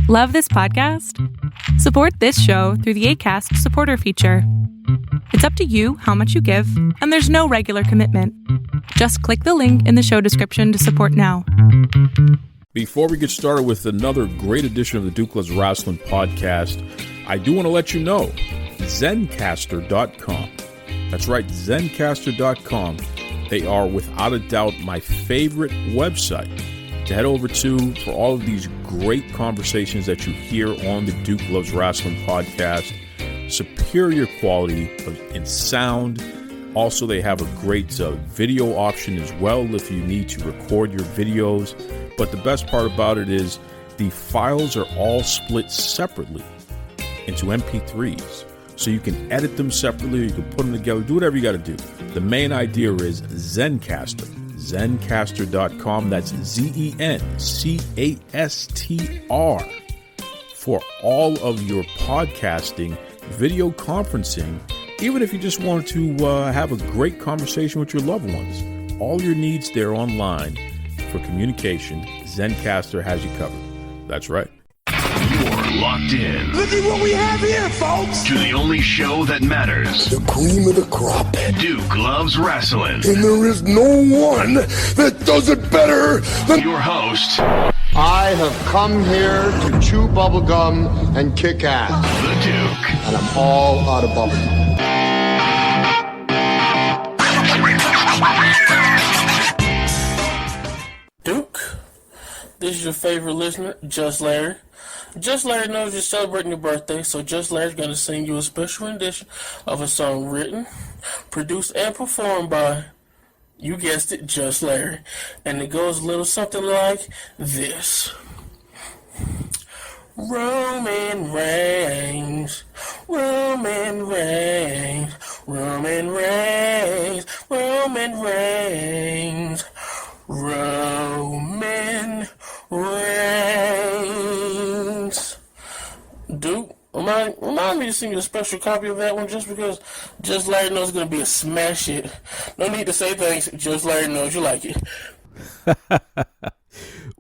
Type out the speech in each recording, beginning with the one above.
Love this podcast? Support this show through the Acast supporter feature. It's up to you how much you give, and there's no regular commitment. Just click the link in the show description to support now. Before we get started with another great edition of the Duke Loves Rasslin podcast, I do want to let you know, Zencastr.com. That's right, Zencastr.com. They are without a doubt my favorite website to head over to for all of these great conversations that you hear on the Duke Loves Rasslin podcast. Superior quality in sound. Also, they have a great video option as well if you need to record your videos. But the best part about it is the files are all split separately into MP3s. So you can edit them separately, you can put them together, do whatever you got to do. The main idea is Zencastr. Zencastr.com. That's Zencastr for all of your podcasting, video conferencing, even if you just want to have a great conversation with your loved ones. All your needs there online for communication, Zencastr has you covered. That's right. You're locked in. Look at what we have here, folks. To the only show that matters. The cream of the crop. Duke Loves Rasslin. And there is no one that does it better than your host. I have come here to chew bubblegum and kick ass. The Duke. And I'm all out of bubblegum. Duke, this is your favorite listener, Just Larry. Just Larry knows you're celebrating your birthday, so Just Larry's going to sing you a special rendition of a song written, produced, and performed by, you guessed it, Just Larry. And it goes a little something like this. Roman reigns, Roman reigns, Roman reigns, Roman reigns, Roman reigns. Duke, remind me to sing you a special copy of that one just because Just Larry knows it's going to be a smash hit. No need to say thanks. Just Larry knows you like it.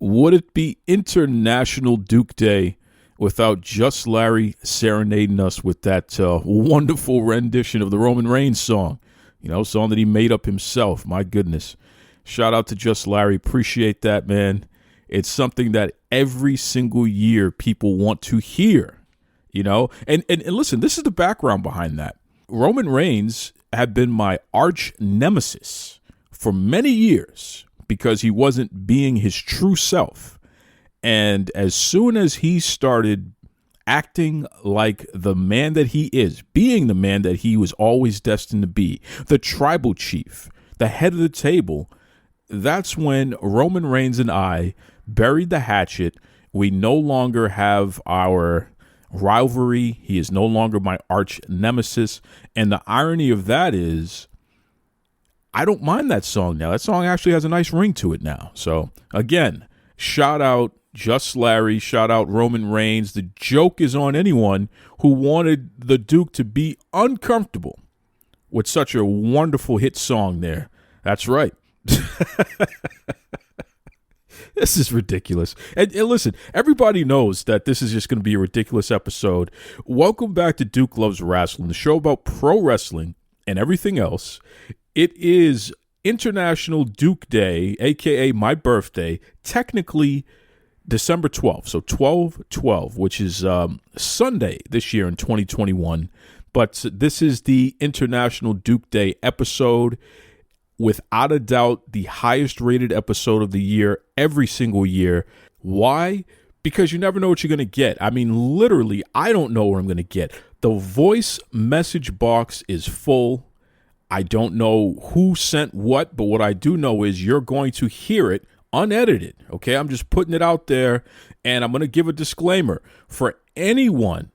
Would it be International Duke Day without Just Larry serenading us with that wonderful rendition of the Roman Reigns song? You know, song that he made up himself. My goodness. Shout out to Just Larry. Appreciate that, man. It's something that every single year people want to hear, you know? And listen, this is the background behind that. Roman Reigns had been my arch nemesis for many years because he wasn't being his true self. And as soon as he started acting like the man that he is, being the man that he was always destined to be, the tribal chief, the head of the table, that's when Roman Reigns and I buried the hatchet. We no longer have our rivalry. He is no longer my arch nemesis. And the irony of that is I don't mind that song now. That song actually has a nice ring to it now. So again, shout out Just Larry, shout out Roman Reigns. The joke is on anyone who wanted the Duke to be uncomfortable with such a wonderful hit song there. That's right. This is ridiculous. And listen, everybody knows that this is just going to be a ridiculous episode. Welcome back to Duke Loves Rasslin, the show about pro wrestling and everything else. It is International Duke Day, a.k.a. my birthday, technically December 12th. So 12/12, which is Sunday this year in 2021. But this is the International Duke Day episode. Without a doubt, the highest rated episode of the year, every single year. Why? Because you never know what you're going to get. I mean, literally, I don't know what I'm going to get. The voice message box is full. I don't know who sent what, but what I do know is you're going to hear it unedited. Okay, I'm just putting it out there, and I'm going to give a disclaimer for anyone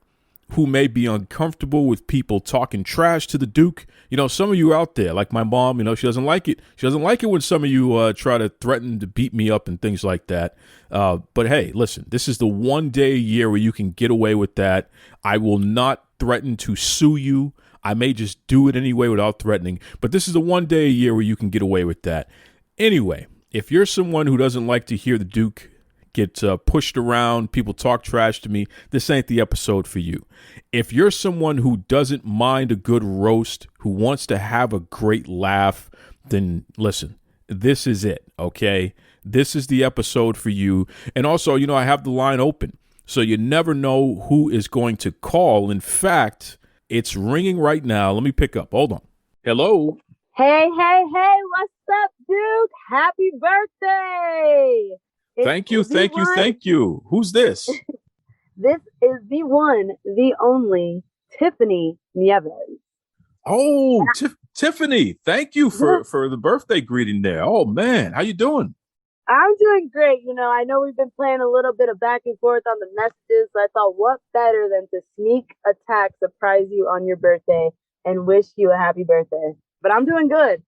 who may be uncomfortable with people talking trash to the Duke. You know, some of you out there, like my mom, you know, she doesn't like it. She doesn't like it when some of you try to threaten to beat me up and things like that. But hey, listen, this is the one day a year where you can get away with that. I will not threaten to sue you. I may just do it anyway without threatening. But this is the one day a year where you can get away with that. Anyway, if you're someone who doesn't like to hear the Duke get pushed around, people talk trash to me, this ain't the episode for you. If you're someone who doesn't mind a good roast, who wants to have a great laugh, then listen, this is it, okay? This is the episode for you. And also, I have the line open, so you never know who is going to call. In fact, it's ringing right now. Let me pick up. Hold on. Hello. Hey, what's up, Duke? Happy birthday! Thank you. Who's this? This is the one, the only, Tiffany Nieves. Oh, Tiffany, thank you for the birthday greeting there. Oh, man, how you doing? I'm doing great. I know we've been playing a little bit of back and forth on the messages, so I thought what better than to sneak attack, surprise you on your birthday, and wish you a happy birthday. But I'm doing good.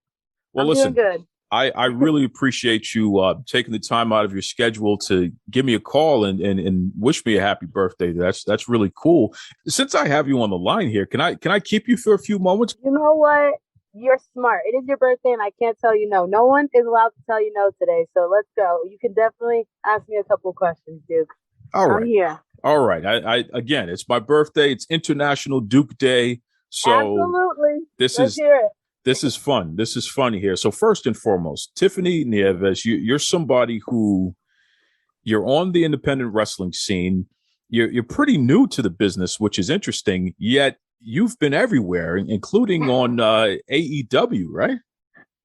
Well, listen, doing good. I really appreciate you taking the time out of your schedule to give me a call and wish me a happy birthday. That's really cool. Since I have you on the line here, can I keep you for a few moments? You know what? You're smart. It is your birthday, and I can't tell you no. No one is allowed to tell you no today, so let's go. You can definitely ask me a couple of questions, Duke. All right. I'm here. All right. I again, it's my birthday. It's International Duke Day. So absolutely. Let's hear it. This is fun. This is fun here. So first and foremost, Tiffany Nieves, you're somebody who you're on the independent wrestling scene. You're pretty new to the business, which is interesting, yet you've been everywhere, including on AEW, right?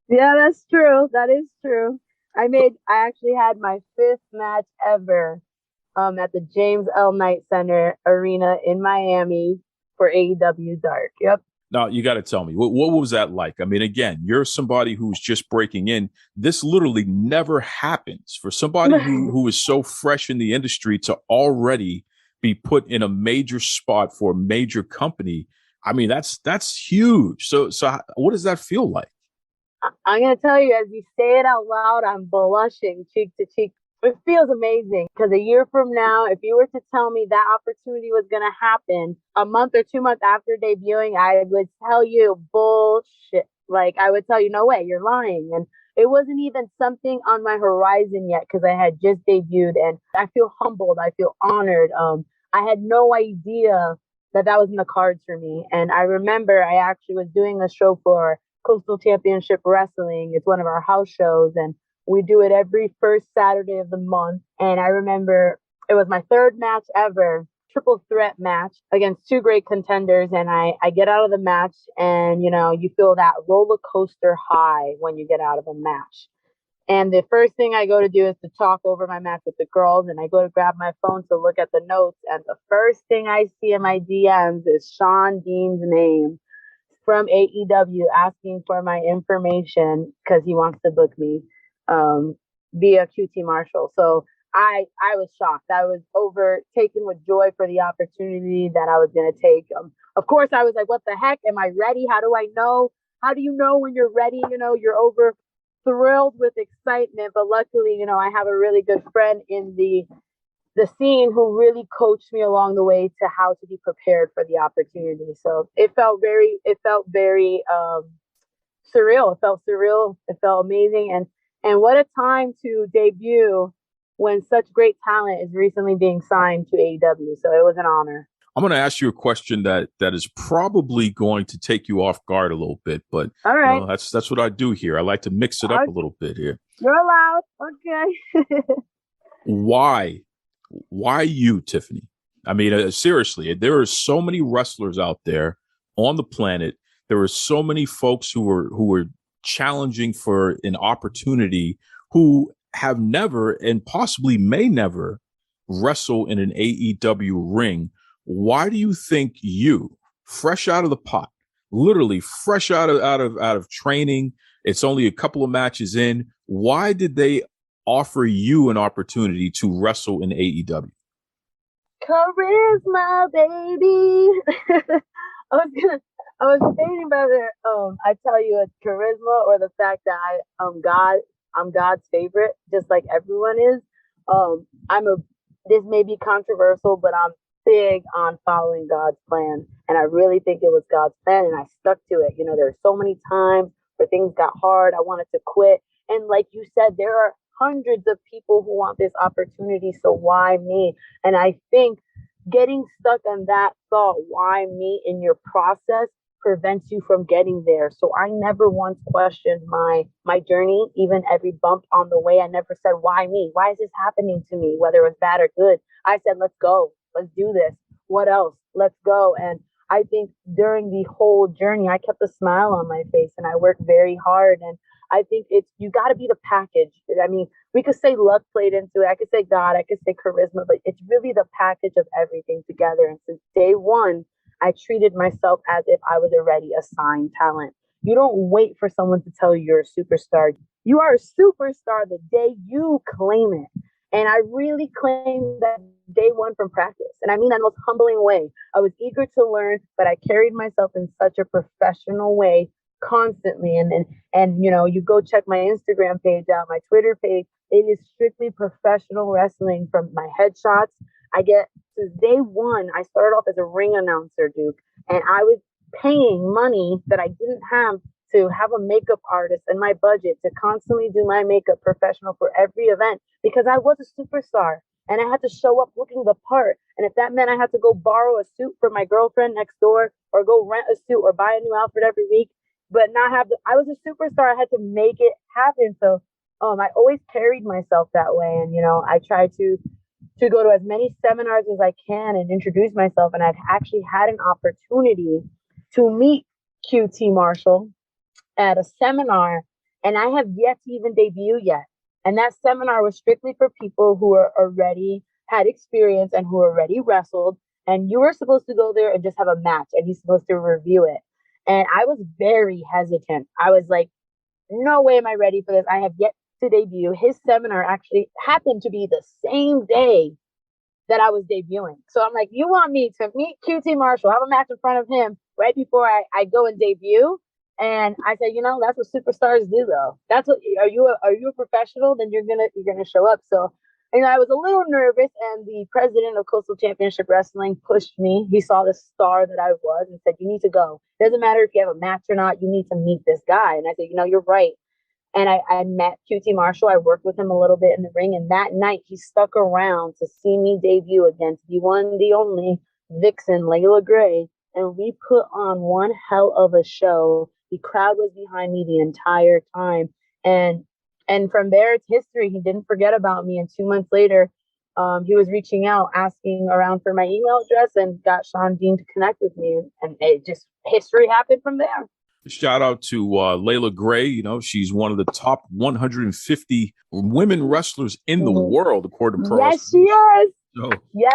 Yeah, that's true. That is true. I actually had my 5th match ever at the James L. Knight Center Arena in Miami for AEW Dark. Yep. Now, you got to tell me, what was that like? I mean, again, you're somebody who's just breaking in. This literally never happens for somebody who is so fresh in the industry to already be put in a major spot for a major company. I mean, that's huge. So what does that feel like? I'm going to tell you, as you say it out loud, I'm blushing cheek to cheek. It feels amazing because a year from now, if you were to tell me that opportunity was going to happen a month or 2 months after debuting, I would tell you bullshit. Like, I would tell you, no way, you're lying. And it wasn't even something on my horizon yet because I had just debuted, and I feel humbled. I feel honored. I had no idea that was in the cards for me. And I remember I actually was doing a show for Coastal Championship Wrestling. It's one of our house shows, and we do it every first Saturday of the month. And I remember it was my 3rd match ever, triple threat match against 2 great contenders. And I get out of the match, and, you feel that roller coaster high when you get out of a match. And the first thing I go to do is to talk over my match with the girls. And I go to grab my phone to look at the notes. And the first thing I see in my DMs is Sean Dean's name from AEW asking for my information because he wants to book me via QT Marshall. So I was shocked. I was overtaken with joy for the opportunity that I was going to take. Of course, I was like, what the heck? Am I ready? How do I know? How do you know when you're ready? You're over thrilled with excitement. But luckily, I have a really good friend in the scene who really coached me along the way to how to be prepared for the opportunity. So it felt very surreal. It felt surreal. It felt amazing. And what a time to debut when such great talent is recently being signed to AEW. So it was an honor. I'm going to ask you a question that is probably going to take you off guard a little bit, but all right. That's what I do here. I like to mix it up a little bit here. You're allowed. Okay. Why you, Tiffany? I mean, seriously, there are so many wrestlers out there on the planet. There are so many folks who are challenging for an opportunity who have never and possibly may never wrestle in an AEW ring. Why do you think you, fresh out of the pot, literally fresh out of training, it's only a couple of matches in, why did they offer you an opportunity to wrestle in AEW? Charisma, baby. I was debating whether I tell you it's charisma or the fact that I'm God's favorite, just like everyone is. This may be controversial, but I'm big on following God's plan, and I really think it was God's plan, and I stuck to it. There were so many times where things got hard, I wanted to quit, and like you said, there are hundreds of people who want this opportunity. So why me? And I think getting stuck on that thought, why me, in your process prevents you from getting there. So I never once questioned my journey, even every bump on the way. I never said, why me? Why is this happening to me? Whether it was bad or good. I said, let's go. Let's do this. What else? Let's go. And I think during the whole journey, I kept a smile on my face and I worked very hard. And I think you got to be the package. I mean, we could say luck played into it. I could say God, I could say charisma, but it's really the package of everything together. And since day one, I treated myself as if I was already assigned talent. You don't wait for someone to tell you you're a superstar. You are a superstar the day you claim it. And I really claimed that day one from practice. And I mean that in the most humbling way. I was eager to learn, but I carried myself in such a professional way constantly. And you know, you go check my Instagram page out, my Twitter page. It is strictly professional wrestling from my headshots. I get to day one, I started off as a ring announcer, Duke, and I was paying money that I didn't have to have a makeup artist in my budget to constantly do my makeup professional for every event because I was a superstar and I had to show up looking the part. And if that meant I had to go borrow a suit from my girlfriend next door or go rent a suit or buy a new outfit every week, but not have I was a superstar. I had to make it happen. So I always carried myself that way. And, you know, I try to go to as many seminars as I can and introduce myself. And I've actually had an opportunity to meet QT Marshall at a seminar, and I have yet to even debut yet. And that seminar was strictly for people who are already had experience and who already wrestled. And you were supposed to go there and just have a match, and he's supposed to review it. And I was very hesitant. I was like, no way am I ready for this. I have yet to debut. His seminar actually happened to be the same day that I was debuting. So I'm like, you want me to meet QT Marshall, have a match in front of him right before I go and debut? And I said, you know, that's what superstars do, though. That's what are you a professional? Then you're gonna show up. So, you know, I was a little nervous, and the president of Coastal Championship Wrestling pushed me. He saw the star that I was and said, you need to go. It doesn't matter if you have a match or not. You need to meet this guy. And I said, you know, you're right. And I met QT Marshall. I worked with him a little bit in the ring. And that night, he stuck around to see me debut against the one, the only Vixen, Layla Gray. And we put on one hell of a show. The crowd was behind me the entire time. And from there, it's history. He didn't forget about me. And 2 months later, he was reaching out, asking around for my email address, and got Sean Dean to connect with me. And it just, history happened from there. Shout out to Layla Gray. You know, she's one of the top 150 women wrestlers in the world, according to Pro Yes, she is. So yes,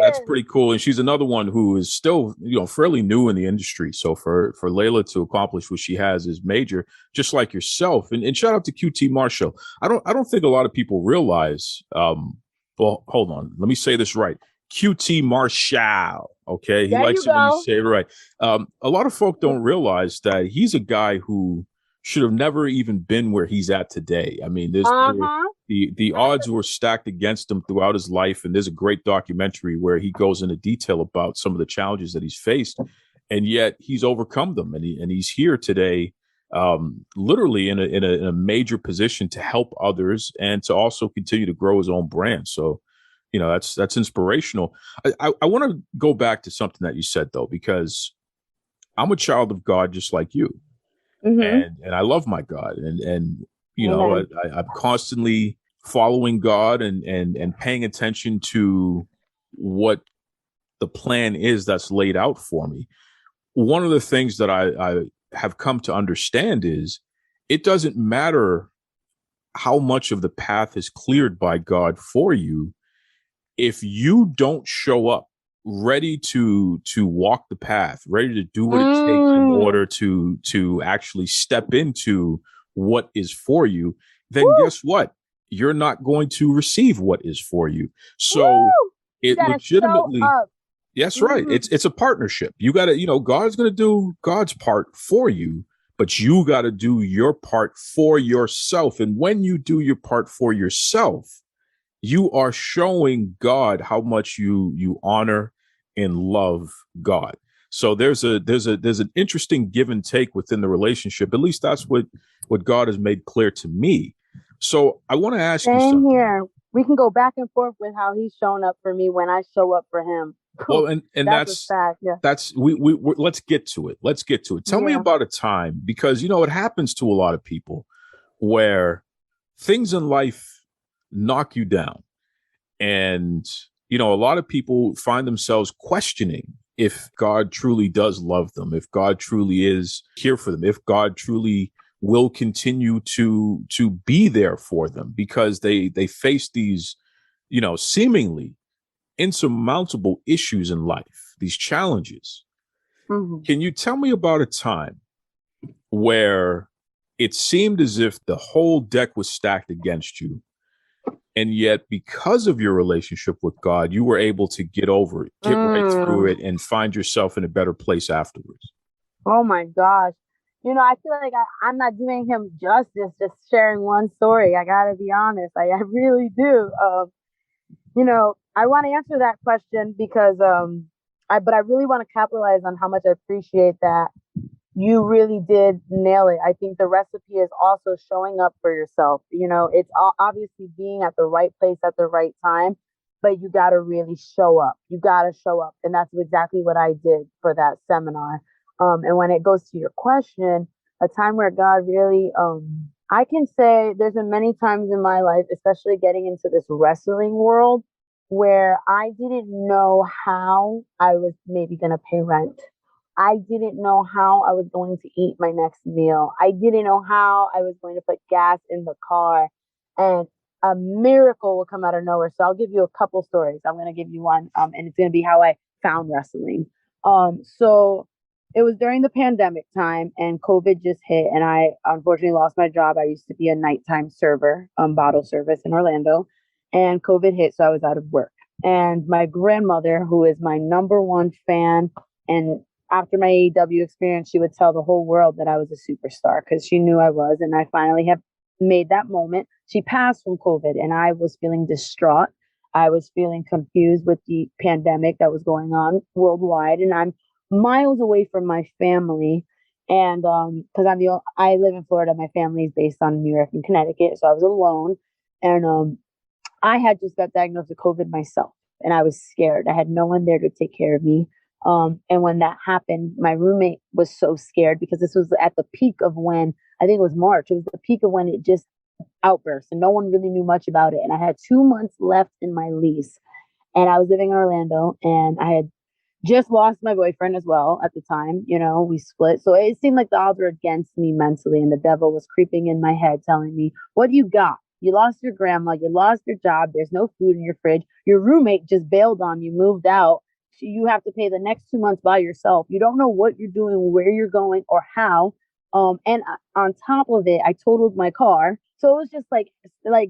that's pretty cool. And she's another one who is still, you know, fairly new in the industry. So for Layla to accomplish what she has is major, just like yourself. And shout out to QT Marshall. I don't think a lot of people realize. Well, hold on. Let me say this right. QT Marshall. Okay. He likes it when you say it right. A lot of folk don't realize that he's a guy who should have never even been where he's at today. I mean, the odds were stacked against him throughout his life. And there's a great documentary where he goes into detail about some of the challenges that he's faced. And yet he's overcome them. And he's here today, literally in a major position to help others and to also continue to grow his own brand. So, you know, that's inspirational. I want to go back to something that you said, though, because I'm a child of God, just like you. Mm-hmm. And I love my God. And you know, I'm constantly following God and paying attention to what the plan is that's laid out for me. One of the things that I have come to understand is it doesn't matter how much of the path is cleared by God for you. If you don't show up ready to walk the path, ready to do what it takes in order to actually step into what is for you, then guess what? You're not going to receive what is for you. So it legitimately, yes, right. It's a partnership. You got to, you know, God's going to do God's part for you, but you got to do your part for yourself. And when you do your part for yourself, you are showing God how much you honor and love God. So there's an interesting give and take within the relationship. At least that's what God has made clear to me. So I want to ask you Same something. here. We can go back and forth with how he's shown up for me when I show up for him. Well, and That's a fact. Yeah. that's we let's get to it. Let's get to it. Tell me Yeah. about a time, because you know it happens to a lot of people where things in life knock you down, and you know a lot of people find themselves questioning if God truly does love them, if God truly is here for them, if God truly will continue to be there for them, because they face these, you know, seemingly insurmountable issues in life, these challenges. Mhm. Can you tell me about a time where it seemed as if the whole deck was stacked against you, and yet because of your relationship with God, you were able to get over it, get right through it, and find yourself in a better place afterwards? Oh my gosh. You know, I feel like I'm not doing him justice just sharing one story. I gotta be honest. I really do. You know, I want to answer that question because but I really want to capitalize on how much I appreciate that you really did nail it. I think the recipe is also showing up for yourself. You know, it's obviously being at the right place at the right time, but you got to really show up. You got to show up. And that's exactly what I did for that seminar. And when it goes to your question, a time where God really, I can say there's been many times in my life, especially getting into this wrestling world, where I didn't know how I was maybe going to pay rent. I didn't know how I was going to eat my next meal. I didn't know how I was going to put gas in the car. And a miracle will come out of nowhere. So I'll give you a couple stories. I'm going to give you one, and it's going to be how I found wrestling. So it was during the pandemic time, and COVID just hit, and I unfortunately lost my job. I used to be a nighttime server, bottle service in Orlando, and COVID hit, so I was out of work. And my grandmother, who is my number one fan, and after my AEW experience, she would tell the whole world that I was a superstar because she knew I was. And I finally have made that moment. She passed from COVID, and I was feeling distraught. I was feeling confused with the pandemic that was going on worldwide. And I'm miles away from my family. And because I live in Florida, my family is based on New York and Connecticut. So I was alone. And I had just got diagnosed with COVID myself, and I was scared. I had no one there to take care of me. And when that happened, my roommate was so scared because this was at the peak of when, I think it was March. It was the peak of when it just outburst, and no one really knew much about it. And I had 2 months left in my lease, and I was living in Orlando, and I had just lost my boyfriend as well at the time. You know, we split. So it seemed like the odds were against me mentally, and the devil was creeping in my head telling me, what do you got? You lost your grandma, you lost your job, there's no food in your fridge, your roommate just bailed on you, moved out. You have to pay the next 2 months by yourself. You don't know what you're doing, where you're going, or how. And on top of it, I totaled my car. So it was just like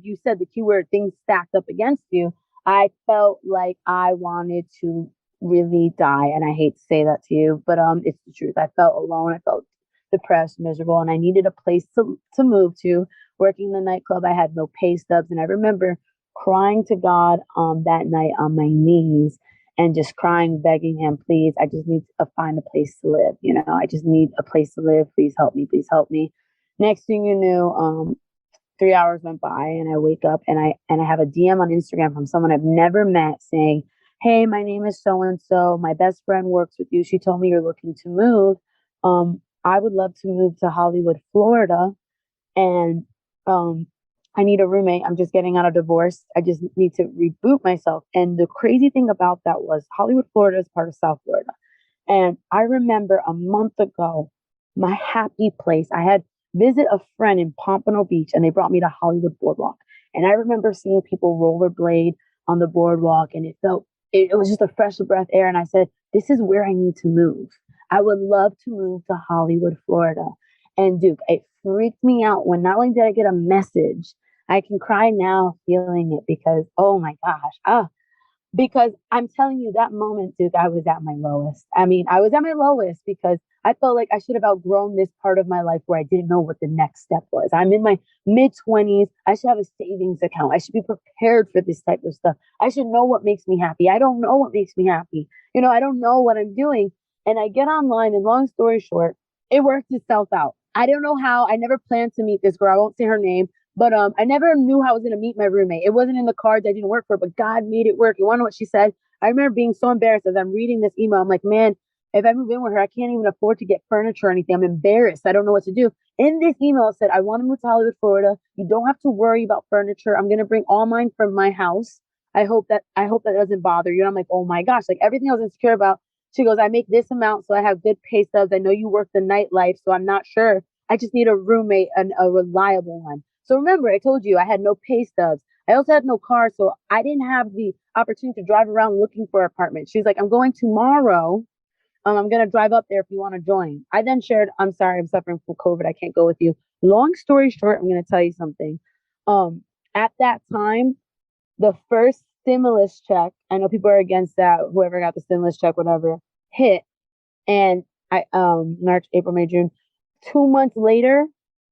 you said, the keyword, things stacked up against you. I felt like I wanted to really die, and I hate to say that to you, but it's the truth. I felt alone. I felt depressed, miserable, and I needed a place to move to. Working the nightclub, I had no pay stubs, and I remember crying to God that night on my knees and just crying, begging him, please, I just need to find a place to live. You know, I just need a place to live. Please help me. Please help me. Next thing you knew, 3 hours went by, and I wake up, and I have a DM on Instagram from someone I've never met saying, hey, my name is so and so. My best friend works with you. She told me you're looking to move. I would love to move to Hollywood, Florida, and I need a roommate. I'm just getting out of divorce. I just need to reboot myself. And the crazy thing about that was Hollywood, Florida is part of South Florida. And I remember a month ago, my happy place, I had visit a friend in Pompano Beach, and they brought me to Hollywood Boardwalk. And I remember seeing people rollerblade on the boardwalk, and it was just a fresh breath air. And I said, this is where I need to move. I would love to move to Hollywood, Florida. And Duke, it freaked me out when not only did I get a message, I can cry now feeling it because, oh my gosh, because I'm telling you that moment, Duke, I was at my lowest. I mean, I was at my lowest because I felt like I should have outgrown this part of my life where I didn't know what the next step was. I'm in my mid-20s. I should have a savings account. I should be prepared for this type of stuff. I should know what makes me happy. I don't know what makes me happy. You know, I don't know what I'm doing. And I get online, and long story short, it worked itself out. I don't know how. I never planned to meet this girl. I won't say her name, But I never knew how I was going to meet my roommate. It wasn't in the cards. I didn't work for it, but God made it work. You want to know what she said? I remember being so embarrassed as I'm reading this email. I'm like, man, if I move in with her, I can't even afford to get furniture or anything. I'm embarrassed. I don't know what to do. In this email, it said, I want to move to Hollywood, Florida. You don't have to worry about furniture. I'm going to bring all mine from my house. I hope that doesn't bother you. And I'm like, oh my gosh, like everything I was insecure about. She goes, I make this amount, so I have good pay stubs. I know you work the nightlife, so I'm not sure. I just need a roommate and a reliable one. So remember, I told you I had no pay stubs. I also had no car, so I didn't have the opportunity to drive around looking for apartments. She's like, I'm going tomorrow. I'm gonna drive up there if you want to join. I then shared, I'm sorry, I'm suffering from COVID. I can't go with you. Long story short, I'm gonna tell you something. At that time, the first stimulus check, I know people are against that, whoever got the stimulus check, whatever, hit. And I March, April, May, June. 2 months later,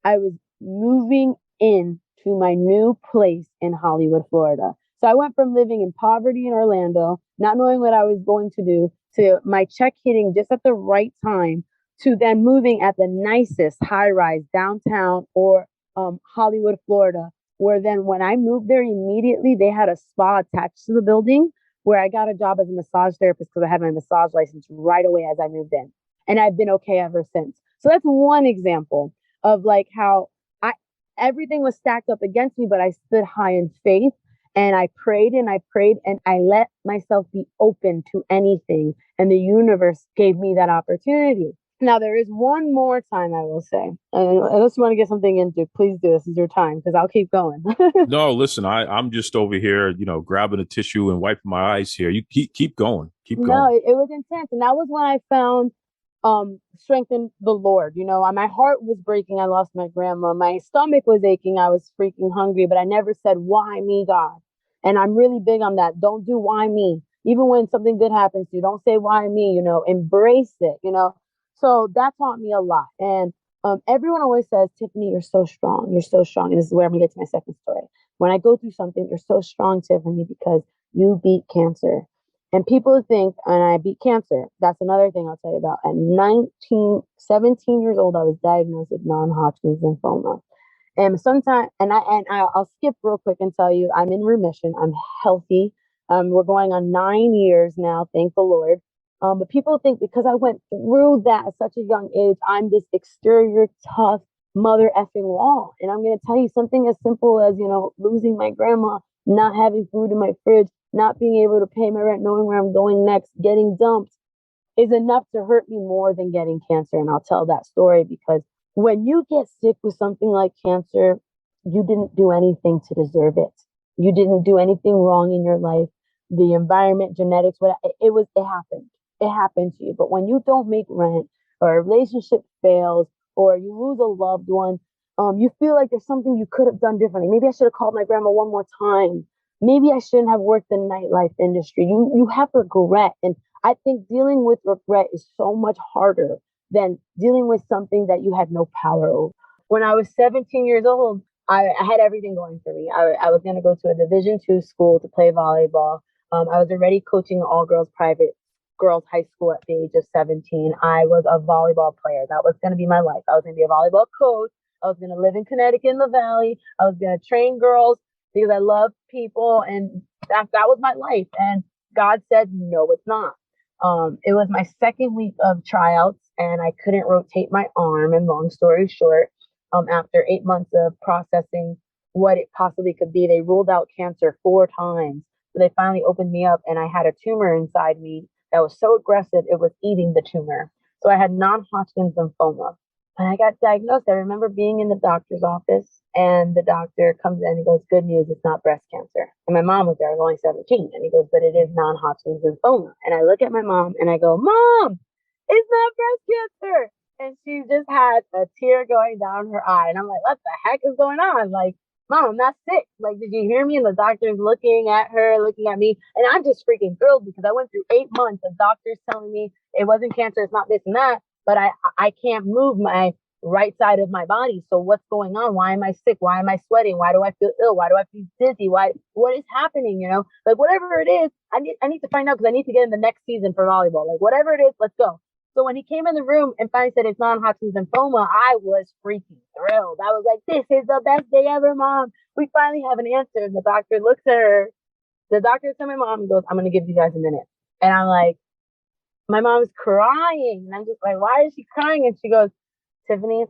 I was moving in to my new place in Hollywood, Florida. So I went from living in poverty in Orlando, not knowing what I was going to do, to my check hitting just at the right time, to then moving at the nicest high rise downtown or Hollywood, Florida, where then when I moved there immediately, they had a spa attached to the building where I got a job as a massage therapist because I had my massage license right away as I moved in. And I've been okay ever since. So that's one example of like how I everything was stacked up against me, but I stood high in faith and I prayed and I prayed and I let myself be open to anything. And the universe gave me that opportunity. Now, there is one more time I will say, unless you want to get something into, please do. This is your time because I'll keep going. No, listen, I'm just over here, grabbing a tissue and wiping my eyes here. You keep going. Keep No, going. it was intense. And that was when I found strength in the Lord. My heart was breaking. I lost my grandma. My stomach was aching. I was freaking hungry, but I never said, why me, God? And I'm really big on that. Don't do why me. Even when something good happens to you, don't say why me, embrace it. So that taught me a lot. And everyone always says, Tiffany, you're so strong. You're so strong. And this is where I'm going to get to my second story. When I go through something, you're so strong, Tiffany, because you beat cancer. And people think, and I beat cancer. That's another thing I'll tell you about. At 17 years old, I was diagnosed with non-Hodgkin's lymphoma. And sometimes, I'll skip real quick and tell you, I'm in remission. I'm healthy. We're going on 9 years now, thank the Lord. But people think because I went through that at such a young age, I'm this exterior tough mother effing wall. And I'm going to tell you something as simple as, losing my grandma, not having food in my fridge, not being able to pay my rent, knowing where I'm going next, getting dumped is enough to hurt me more than getting cancer. And I'll tell that story because when you get sick with something like cancer, you didn't do anything to deserve it. You didn't do anything wrong in your life. The environment, genetics, it happened. It happened to you. But when you don't make rent or a relationship fails or you lose a loved one, you feel like there's something you could have done differently. Maybe I should have called my grandma one more time. Maybe I shouldn't have worked the nightlife industry. You have regret. And I think dealing with regret is so much harder than dealing with something that you had no power over. When I was 17 years old, I had everything going for me. I was going to go to a Division II school to play volleyball. I was already coaching an all-girls private girls high school at the age of 17. I was a volleyball player. That was going to be my life. I was going to be a volleyball coach. I was going to live in Connecticut in the Valley. I was going to train girls because I love people. And that was my life. And God said, no, it's not. It was my second week of tryouts and I couldn't rotate my arm. And long story short, after 8 months of processing what it possibly could be, they ruled out cancer 4 times. So they finally opened me up and I had a tumor inside me that was so aggressive, it was eating the tumor. So I had non-Hodgkin's lymphoma. When I got diagnosed, I remember being in the doctor's office and the doctor comes in and he goes, good news, it's not breast cancer. And my mom was there, I was only 17. And he goes, but it is non-Hodgkin's lymphoma. And I look at my mom and I go, Mom, it's not breast cancer. And she just had a tear going down her eye. And I'm like, what the heck is going on? Like, Mom, I'm not sick. Like, did you hear me? And the doctor's looking at her, looking at me. And I'm just freaking thrilled because I went through 8 months of doctors telling me it wasn't cancer, it's not this and that. But I can't move my right side of my body. So what's going on? Why am I sick? Why am I sweating? Why do I feel ill? Why do I feel dizzy? What is happening? Like whatever it is, I need to find out because I need to get in the next season for volleyball. Like whatever it is, let's go. So when he came in the room and finally said it's non-Hodgkin's lymphoma, I was freaking thrilled. I was like, this is the best day ever, Mom. We finally have an answer. And the doctor looks at her. The doctor looks at my mom and goes, I'm going to give you guys a minute. And I'm like, my mom's crying. And I'm just like, why is she crying? And she goes, Tiffany,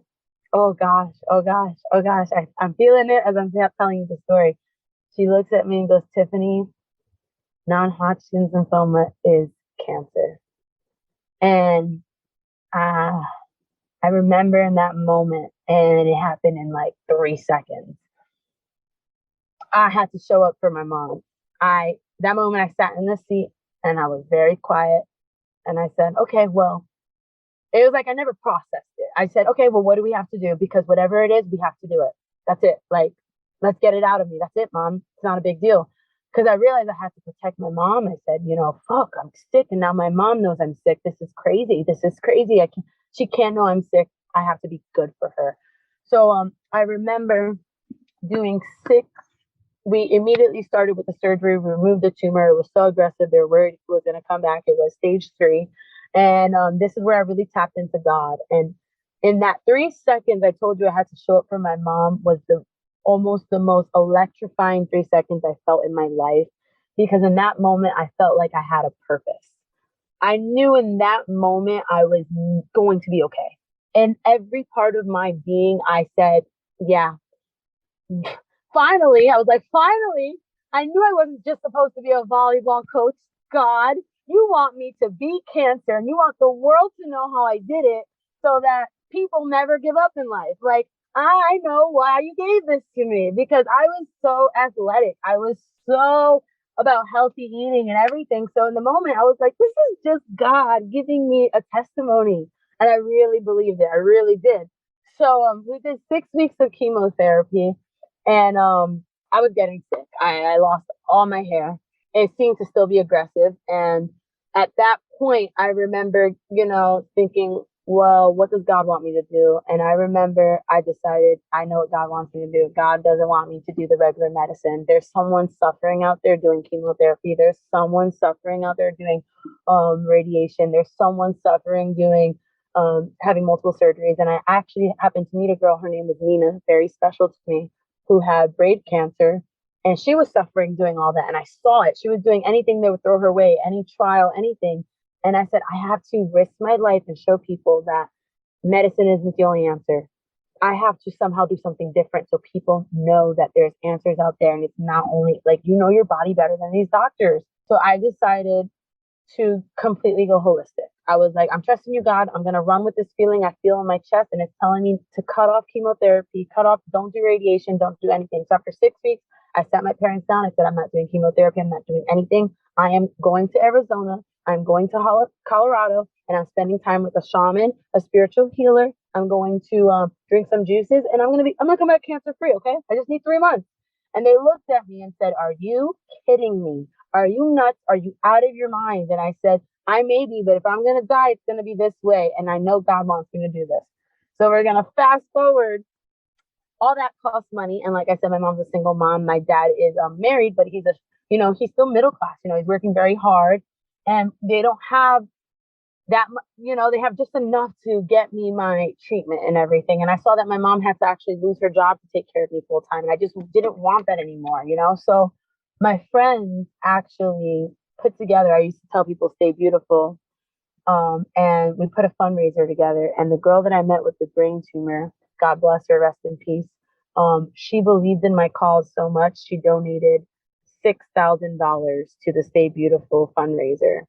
oh gosh, oh gosh, oh gosh. I'm feeling it as I'm telling you the story. She looks at me and goes, Tiffany, non-Hodgkin's lymphoma is cancer. And I remember in that moment, and it happened in like 3 seconds. I had to show up for my mom. That moment I sat in the seat and I was very quiet. And I said, okay, well, it was like I never processed it. I said, okay, well, what do we have to do? Because whatever it is, we have to do it. That's it. Like, let's get it out of me. That's it, Mom. It's not a big deal. Because I realized I had to protect my mom. I said, fuck, I'm sick. And now my mom knows I'm sick. This is crazy. This is crazy. She can't know I'm sick. I have to be good for her. So I remember doing 6. We immediately started with the surgery. We removed the tumor. It was so aggressive. They were worried it was going to come back. It was stage 3. And this is where I really tapped into God. And in that 3 seconds, I told you I had to show up for my mom was almost the most electrifying 3 seconds I felt in my life. Because in that moment, I felt like I had a purpose. I knew in that moment I was going to be okay. And every part of my being, I said, yeah. Finally, I was like, finally, I knew I wasn't just supposed to be a volleyball coach. God, you want me to beat cancer and you want the world to know how I did it so that people never give up in life. Like, I know why you gave this to me because I was so athletic. I was so about healthy eating and everything. So in the moment, I was like, this is just God giving me a testimony. And I really believed it. I really did. So we did 6 weeks of chemotherapy. And I was getting sick. I lost all my hair. It seemed to still be aggressive. And at that point, I remember, thinking, well, what does God want me to do? And I remember I decided, I know what God wants me to do. God doesn't want me to do the regular medicine. There's someone suffering out there doing chemotherapy. There's someone suffering out there doing radiation. There's someone suffering doing having multiple surgeries. And I actually happened to meet a girl. Her name was Nina, very special to me, who had brain cancer, and she was suffering doing all that. And I saw it. She was doing anything that would throw her way, any trial, anything. And I said, I have to risk my life and show people that medicine isn't the only answer. I have to somehow do something different so people know that there's answers out there. And it's not only like, your body better than these doctors. So I decided to completely go holistic. I was like, I'm trusting you, God. I'm going to run with this feeling I feel in my chest. And it's telling me to cut off chemotherapy, don't do radiation, don't do anything. So after 6 weeks, I sat my parents down. I said, I'm not doing chemotherapy. I'm not doing anything. I am going to Arizona. I'm going to Colorado, and I'm spending time with a shaman, a spiritual healer. I'm going to drink some juices, and I'm going to come back cancer free. Okay. I just need 3 months. And they looked at me and said, are you kidding me? Are you nuts? Are you out of your mind? And I said, I may be, but if I'm going to die, it's going to be this way. And I know God wants me to do this. So we're going to fast forward. All that costs money. And like I said, my mom's a single mom. My dad is married, but he's he's still middle class. He's working very hard, and they don't have that, they have just enough to get me my treatment and everything. And I saw that my mom had to actually lose her job to take care of me full time. And I just didn't want that anymore, So my friends actually put together, I used to tell people, stay beautiful. And we put a fundraiser together. And the girl that I met with the brain tumor, God bless her, rest in peace. She believed in my cause so much. She donated $6,000 to the Stay Beautiful fundraiser.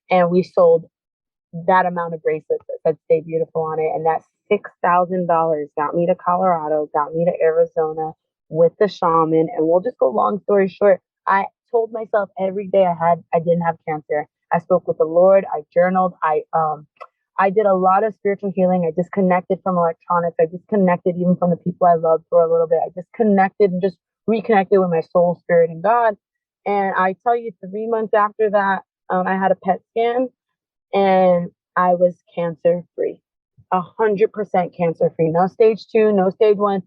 And we sold that amount of bracelets that said Stay Beautiful on it. And that $6,000 got me to Colorado, got me to Arizona with the shaman. And we'll just go long story short. I told myself every day I didn't have cancer. I spoke with the Lord. I journaled. I did a lot of spiritual healing. I disconnected from electronics. I disconnected even from the people I loved for a little bit. I disconnected and just reconnected with my soul, spirit, and God. And I tell you, 3 months after that, I had a PET scan, and I was cancer free, 100% cancer free. No stage 2, no stage 1.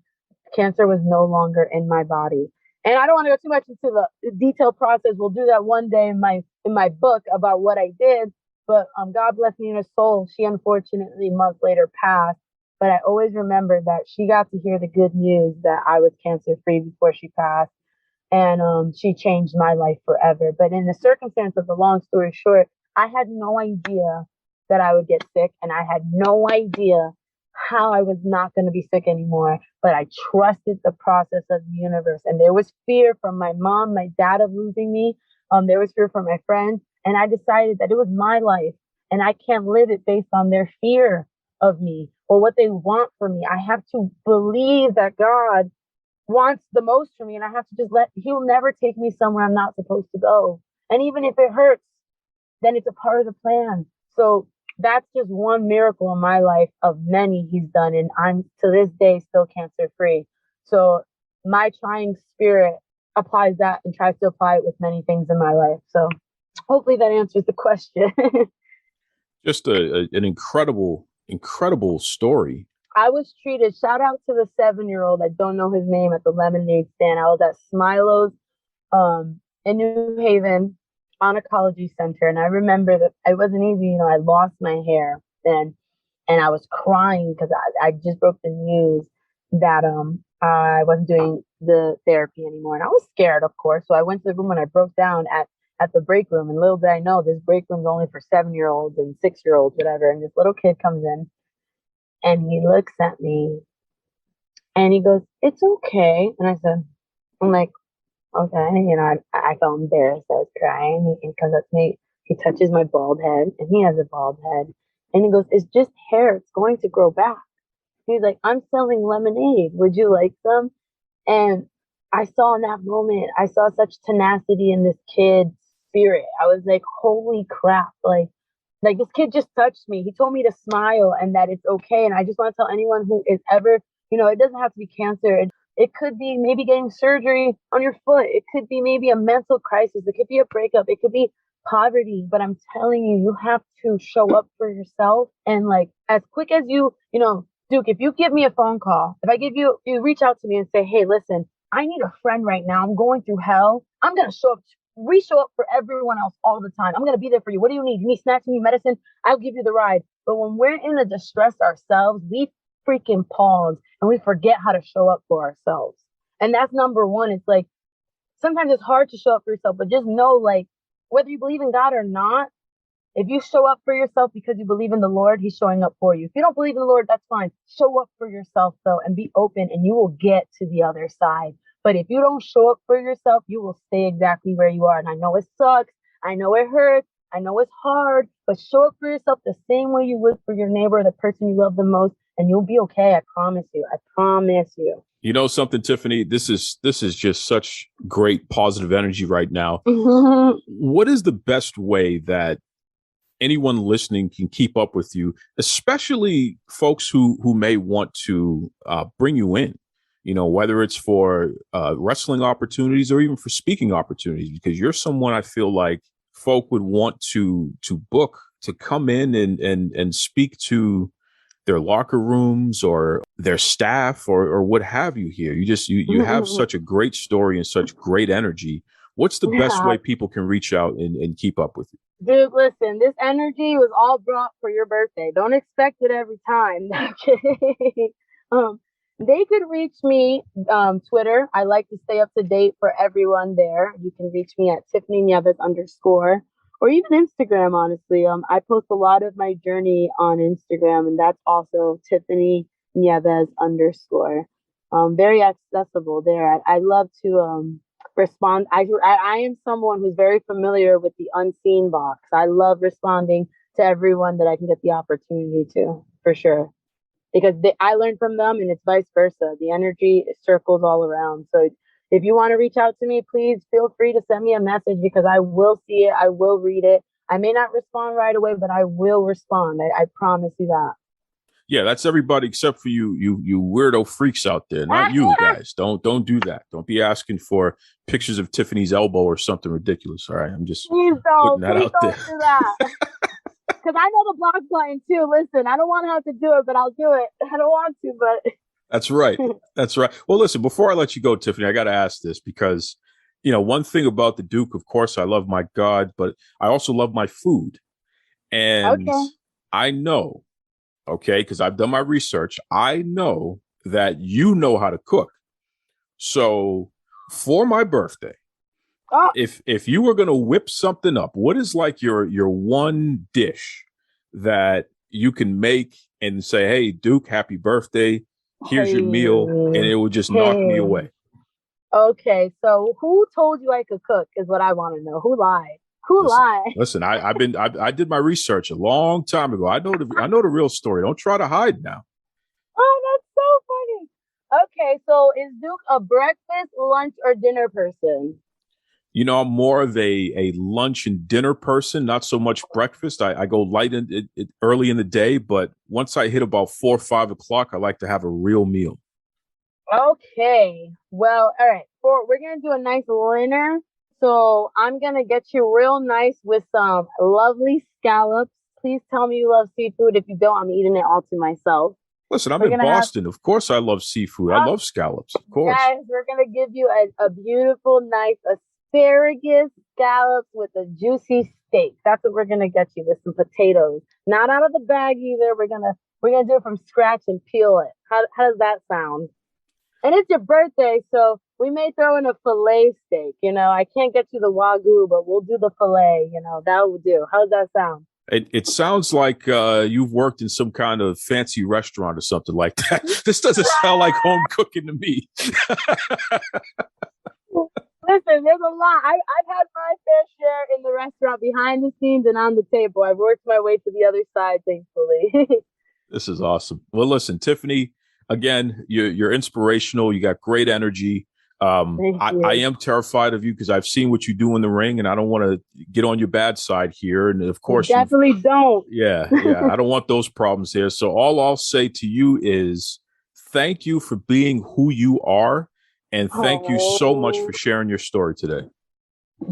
Cancer was no longer in my body. And I don't want to go too much into the detailed process. We'll do that one day in my book about what I did. But God bless me in her soul. She unfortunately months later passed. But I always remember that she got to hear the good news that I was cancer free before she passed. And she changed my life forever. But in the circumstance of the long story short, I had no idea that I would get sick, and I had no idea how I was not going to be sick anymore. But I trusted the process of the universe. And there was fear from my mom, my dad of losing me. There was fear from my friends. And I decided that it was my life, and I can't live it based on their fear of me or what they want for me. I have to believe that God wants the most for me, and I have to just he'll never take me somewhere I'm not supposed to go. And even if it hurts, then it's a part of the plan. So that's just one miracle in my life of many he's done. And I'm to this day still cancer free. So my trying spirit applies that and tries to apply it with many things in my life. So hopefully that answers the question. Just an incredible story. I was treated, shout out to the 7-year-old, I don't know his name, at the lemonade stand. I was at Smilo's in New Haven Oncology Center. And I remember that it wasn't easy. I lost my hair and I was crying because I just broke the news that I wasn't doing the therapy anymore. And I was scared, of course. So I went to the room and I broke down at the break room. And little did I know, this break room's only for 7-year-olds and 6-year-olds, whatever. And this little kid comes in. And he looks at me and he goes, "It's okay." And I'm like, okay. I felt embarrassed. I was crying. He comes up to me. He touches my bald head, and he has a bald head. And he goes, "It's just hair. It's going to grow back." He's like, "I'm selling lemonade. Would you like some?" And I saw in that moment, I saw such tenacity in this kid's spirit. I was like, holy crap. Like this kid just touched me. He told me to smile and that it's okay. And I just want to tell anyone who is ever, it doesn't have to be cancer. It could be maybe getting surgery on your foot. It could be maybe a mental crisis. It could be a breakup. It could be poverty. But I'm telling you, you have to show up for yourself. And as quick as you Duke, if you give me a phone call, if you reach out to me and say, "Hey, listen, I need a friend right now. I'm going through hell." I'm going to show up. We show up for everyone else all the time. I'm going to be there for you. What do you need? You need snacks? You need medicine? I'll give you the ride. But when we're in a distress ourselves, we freaking pause and we forget how to show up for ourselves. And that's number one. It's like, sometimes it's hard to show up for yourself, but just know, whether you believe in God or not, if you show up for yourself because you believe in the Lord, he's showing up for you. If you don't believe in the Lord, that's fine. Show up for yourself, though, and be open, and you will get to the other side. But if you don't show up for yourself, you will stay exactly where you are. And I know it sucks. I know it hurts. I know it's hard. But show up for yourself the same way you would for your neighbor or the person you love the most, and you'll be okay. I promise you. I promise you. You know something, Tiffany? This is just such great positive energy right now. What is the best way that anyone listening can keep up with you, especially folks who may want to bring you in? Whether it's for wrestling opportunities or even for speaking opportunities, because you're someone I feel like folk would want to book to come in and speak to their locker rooms or their staff or what have you here. You have such a great story and such great energy. What's the best way people can reach out and keep up with you? Dude, listen, this energy was all brought for your birthday. Don't expect it every time. They could reach me Twitter. I like to stay up to date for everyone there. You can reach me at Tiffany Nieves _ or even Instagram, honestly. I post a lot of my journey on Instagram, and that's also Tiffany Nieves _ very accessible there. I love to respond. I am someone who's very familiar with the unseen box. I love responding to everyone that I can get the opportunity to, for sure. Because I learn from them, and it's vice versa. The energy circles all around. So if you want to reach out to me, please feel free to send me a message, because I will see it. I will read it. I may not respond right away, but I will respond. I promise you that. Yeah, that's everybody except for you weirdo freaks out there. Not you guys. Don't do that. Don't be asking for pictures of Tiffany's elbow or something ridiculous. All right, I'm just putting that out there. Do that. Because I know the block button too. Listen, I don't want to have to do it, but I'll do it. I don't want to, but that's right. That's right. Well, listen, before I let you go, Tiffany, I got to ask this, because one thing about the Duke, of course, I love my God, but I also love my food. And Okay. I know, okay, because I've done my research, I know that you know how to cook. So for my birthday, Oh, if you were gonna whip something up, what is like your one dish that you can make and say, "Hey, Duke, happy birthday. Here's your meal," and it will just knock me hey. away. Okay, so who told you I could cook is what I want to know. Who lied? Who Listen, lied? listen. I did my research a long time ago. I know the real story. Don't try to hide now. Oh, that's so funny. Okay, so is Duke a breakfast, lunch, or dinner person? You know, I'm more of a lunch and dinner person, not so much breakfast. I go light early in the day, but once I hit about 4 or 5 o'clock, I like to have a real meal. Okay. Well, all right. We're gonna do a nice dinner. So I'm gonna get you real nice with some lovely scallops. Please tell me you love seafood. If you don't, I'm eating it all to myself. Listen, I'm We're in gonna have Boston. Of course, I love seafood. I love scallops. Of course. guys, we're gonna give you a beautiful, nice asparagus scallops with a juicy steak. That's what we're gonna get you with some potatoes. Not out of the bag either. We're gonna do it from scratch and peel it. How does that sound? And it's your birthday, so we may throw in a fillet steak. I can't get you the wagyu, but we'll do the fillet. That will do. How does that sound? It sounds like you've worked in some kind of fancy restaurant or something like that. This doesn't sound like home cooking to me. Listen, there's a lot. I've had my fair share in the restaurant behind the scenes and on the table. I've worked my way to the other side, thankfully. This is awesome. Well, listen, Tiffany, again, you're inspirational. You got great energy. Thank you. I am terrified of you because I've seen what you do in the ring, and I don't want to get on your bad side here. And of course, definitely don't. Yeah. I don't want those problems here. So all I'll say to you is thank you for being who you are, and thank you so much for sharing your story today.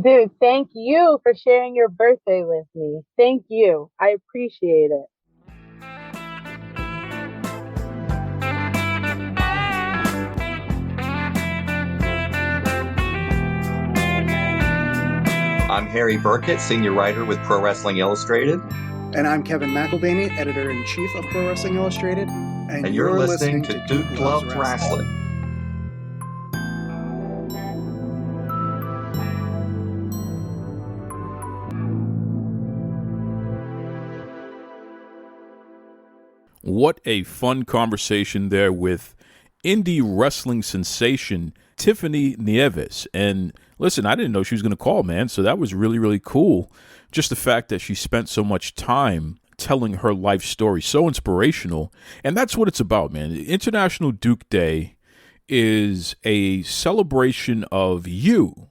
Dude, thank you for sharing your birthday with me. Thank you. I appreciate it. I'm Harry Burkett, senior writer with Pro Wrestling Illustrated. And I'm Kevin McElvaney, editor-in-chief of Pro Wrestling Illustrated. And you're listening to Duke Loves Wrestling. What a fun conversation there with indie wrestling sensation Tiffany Nieves. And listen, I didn't know she was going to call, man. So that was really, really cool. Just the fact that she spent so much time telling her life story, so inspirational. And that's what it's about, man. International Duke Day is a celebration of you.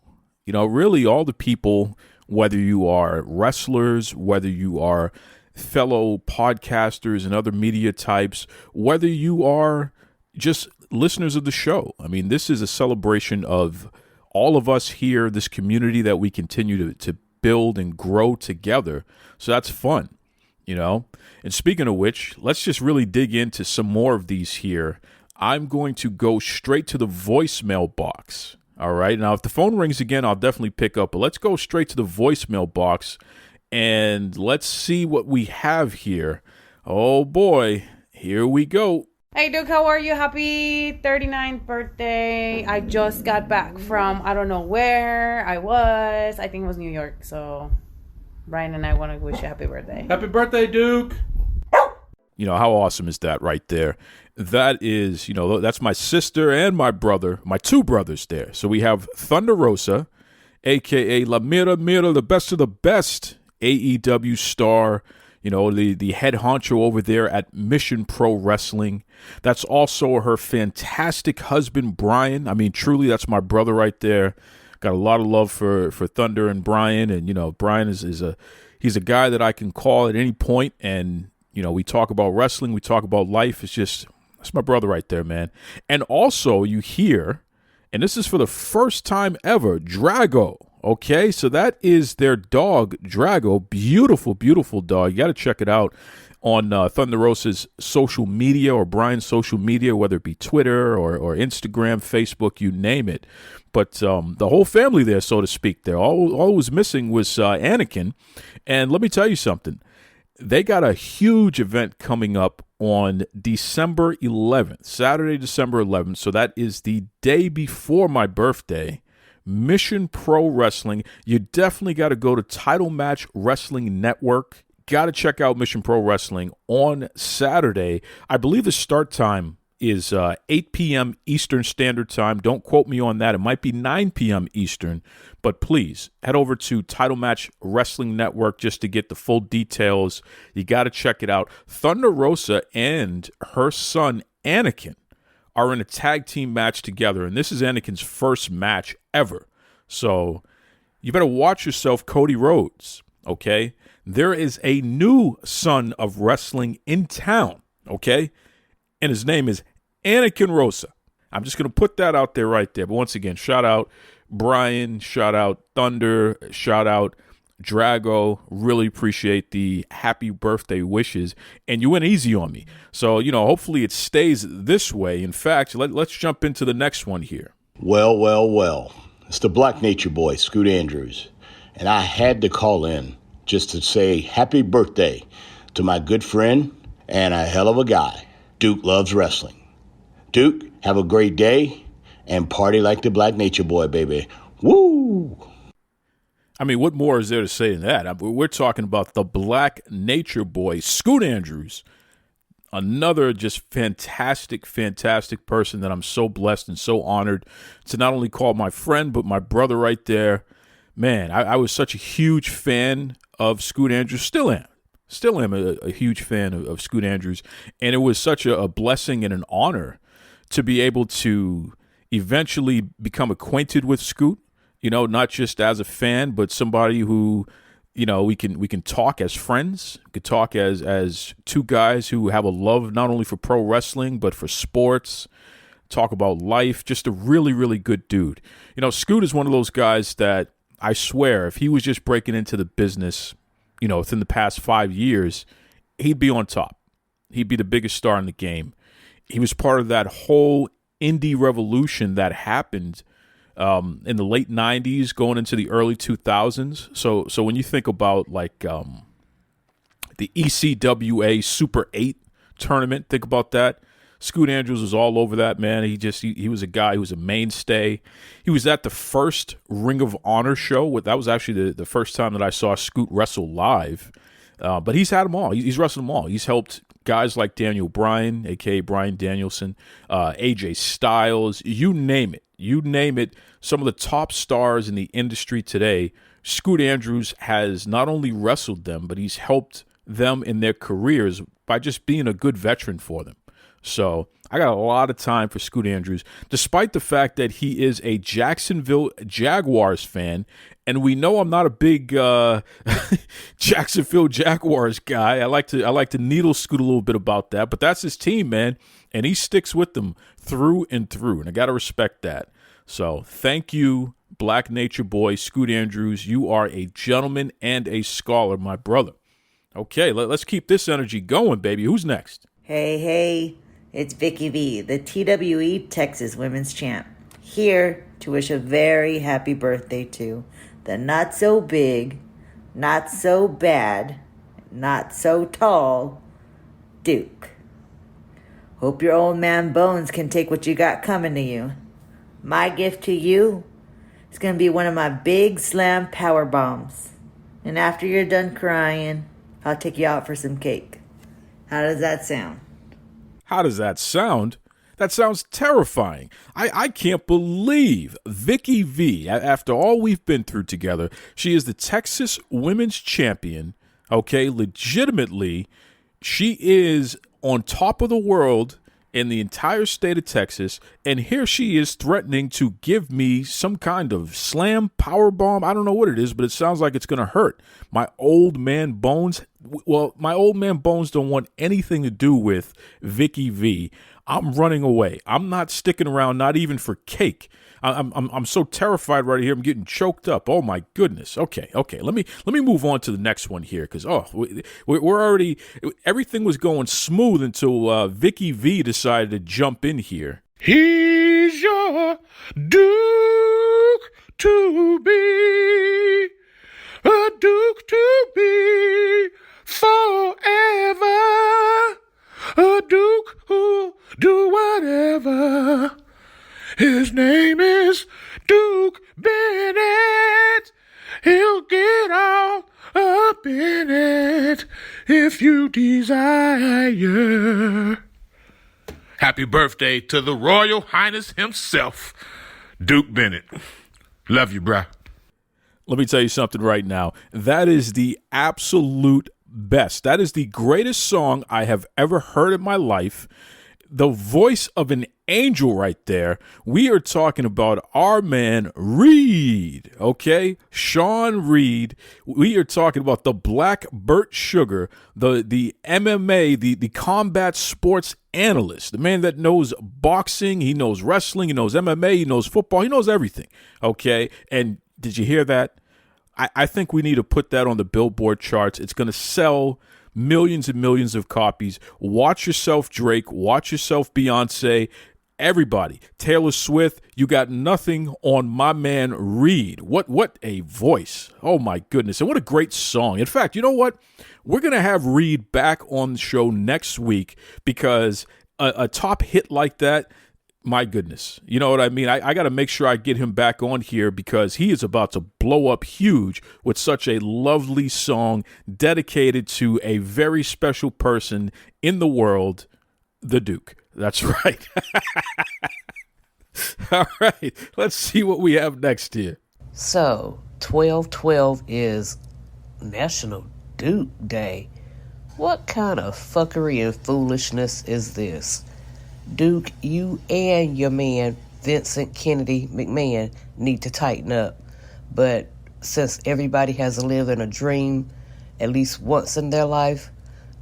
Really all the people, whether you are wrestlers, whether you are fellow podcasters and other media types, whether you are just listeners of the show. I mean, this is a celebration of all of us here, this community that we continue to build and grow together. So that's fun, And speaking of which, let's just really dig into some more of these here. I'm going to go straight to the voicemail box. All right. Now, if the phone rings again, I'll definitely pick up. But let's go straight to the voicemail box and let's see what we have here. Oh, boy. Here we go. Hey, Duke, how are you? Happy 39th birthday. I just got back from, I don't know where I was. I think it was New York. So, Brian and I want to wish you happy birthday. Happy birthday, Duke. How awesome is that right there? That is, that's my sister and my brother, my two brothers there. So we have Thunder Rosa, a.k.a. La Mira Mira, the best of the best AEW star, the head honcho over there at Mission Pro Wrestling. That's also her fantastic husband, Brian. I mean, truly, that's my brother right there. Got a lot of love for Thunder and Brian. And, Brian he's a guy that I can call at any point. And, we talk about wrestling. We talk about life. That's my brother right there, man. And also you hear, and this is for the first time ever, Drago. Okay, so that is their dog, Drago. Beautiful, beautiful dog. You got to check it out on Thunder Rosa's social media or Brian's social media, whether it be Twitter or Instagram, Facebook, you name it. But the whole family there, so to speak, there. All was missing was Anakin. And let me tell you something. they got a huge event coming up on December 11th, Saturday, December 11th. So that is the day before my birthday. Mission Pro Wrestling. You definitely got to go to Title Match Wrestling Network. Got to check out Mission Pro Wrestling on Saturday. I believe the start time is 8 p.m. Eastern Standard Time. Don't quote me on that. It might be 9 p.m. Eastern. But please, head over to Title Match Wrestling Network just to get the full details. You got to check it out. Thunder Rosa and her son, Anakin, are in a tag team match together. And this is Anakin's first match ever. So you better watch yourself, Cody Rhodes, okay? There is a new son of wrestling in town, okay? And his name is Anakin Rosa. I'm just going to put that out there right there. But once again, shout out Brian, shout out Thunder, shout out Drago. Really appreciate the happy birthday wishes. And you went easy on me. So, hopefully it stays this way. In fact, let's jump into the next one here. Well. It's the Black Nature Boy, Scoot Andrews. And I had to call in just to say happy birthday to my good friend and a hell of a guy, Duke Loves Wrestling. Duke, have a great day and party like the Black Nature Boy, baby. Woo! I mean, what more is there to say than that? We're talking about the Black Nature Boy, Scoot Andrews. Another just fantastic person that I'm so blessed and so honored to not only call my friend, but my brother right there. Man, I was such a huge fan of Scoot Andrews. Still am a huge fan of Scoot Andrews. And it was such a blessing and an honor to be able to eventually become acquainted with Scoot, not just as a fan, but somebody who, we can talk as friends. We could talk as two guys who have a love not only for pro wrestling, but for sports, talk about life. Just a really, really good dude. Scoot is one of those guys that I swear, if he was just breaking into the business, within the past 5 years, he'd be on top. He'd be the biggest star in the game. He was part of that whole indie revolution that happened in the late 90s going into the early 2000s. So when you think about like the ECWA Super 8 tournament, think about that. Scoot Andrews was all over that, man. He was a guy who was a mainstay. He was at the first Ring of Honor show. That was actually the first time that I saw Scoot wrestle live. But he's had them all. He's wrestled them all. He's helped guys like Daniel Bryan, a.k.a. Bryan Danielson, AJ Styles, you name it. You name it. Some of the top stars in the industry today, Scoot Andrews has not only wrestled them, but he's helped them in their careers by just being a good veteran for them. So I got a lot of time for Scoot Andrews, despite the fact that he is a Jacksonville Jaguars fan. And we know I'm not a big Jacksonville Jaguars guy. I like to needle Scoot a little bit about that, but that's his team, man. And he sticks with them through and through. And I got to respect that. So thank you, Black Nature Boy, Scoot Andrews. You are a gentleman and a scholar, my brother. Okay, let's keep this energy going, baby. Who's next? Hey, it's Vicky V, the TWE Texas Women's Champ, here to wish a very happy birthday to the not so big, not so bad, not so tall Duke. Hope your old man Bones can take what you got coming to you. My gift to you is going to be one of my big slam power bombs. And after you're done crying, I'll take you out for some cake. How does that sound? How does that sound? That sounds terrifying. I can't believe Vicky V, after all we've been through together, she is the Texas Women's Champion. Okay, legitimately, she is on top of the world in the entire state of Texas, and here she is threatening to give me some kind of slam power bomb. I don't know what it is, but it sounds like it's going to hurt my old man Bones. Well, my old man Bones don't want anything to do with Vicky V. I'm running away. I'm not sticking around, not even for cake. I'm so terrified right here. I'm getting choked up. Oh my goodness. Okay. Let me move on to the next one here, because we're already, everything was going smooth until Vicky V decided to jump in here. He's your Duke to be, a Duke to be forever. if you desire. Happy birthday to the Royal Highness himself, Duke Bennett. Love you, bruh. Let me tell you something right now. That is the absolute best. That is the greatest song I have ever heard in my life. The voice of an angel right there. We are talking about our man Reed, okay? Sean Reed. We are talking about the Black Burt Sugar, the MMA, the combat sports analyst, the man that knows boxing, he knows wrestling, he knows MMA, he knows football, he knows everything, okay? And did you hear that? I think we need to put that on the Billboard charts. It's going to sell millions and millions of copies. Watch yourself, Drake. Watch yourself, Beyonce. Everybody. Taylor Swift. You got nothing on my man Reed. What a voice. Oh, my goodness. And what a great song. In fact, you know what? We're going to have Reed back on the show next week because a top hit like that, my goodness. You know what I mean? I got to make sure I get him back on here because he is about to blow up huge with such a lovely song dedicated to a very special person in the world, the Duke. That's right. All right. Let's see what we have next here. So, 12/12 is National Duke Day. What kind of fuckery and foolishness is this? Duke, you and your man, Vincent Kennedy McMahon, need to tighten up. But since everybody has to live in a dream at least once in their life,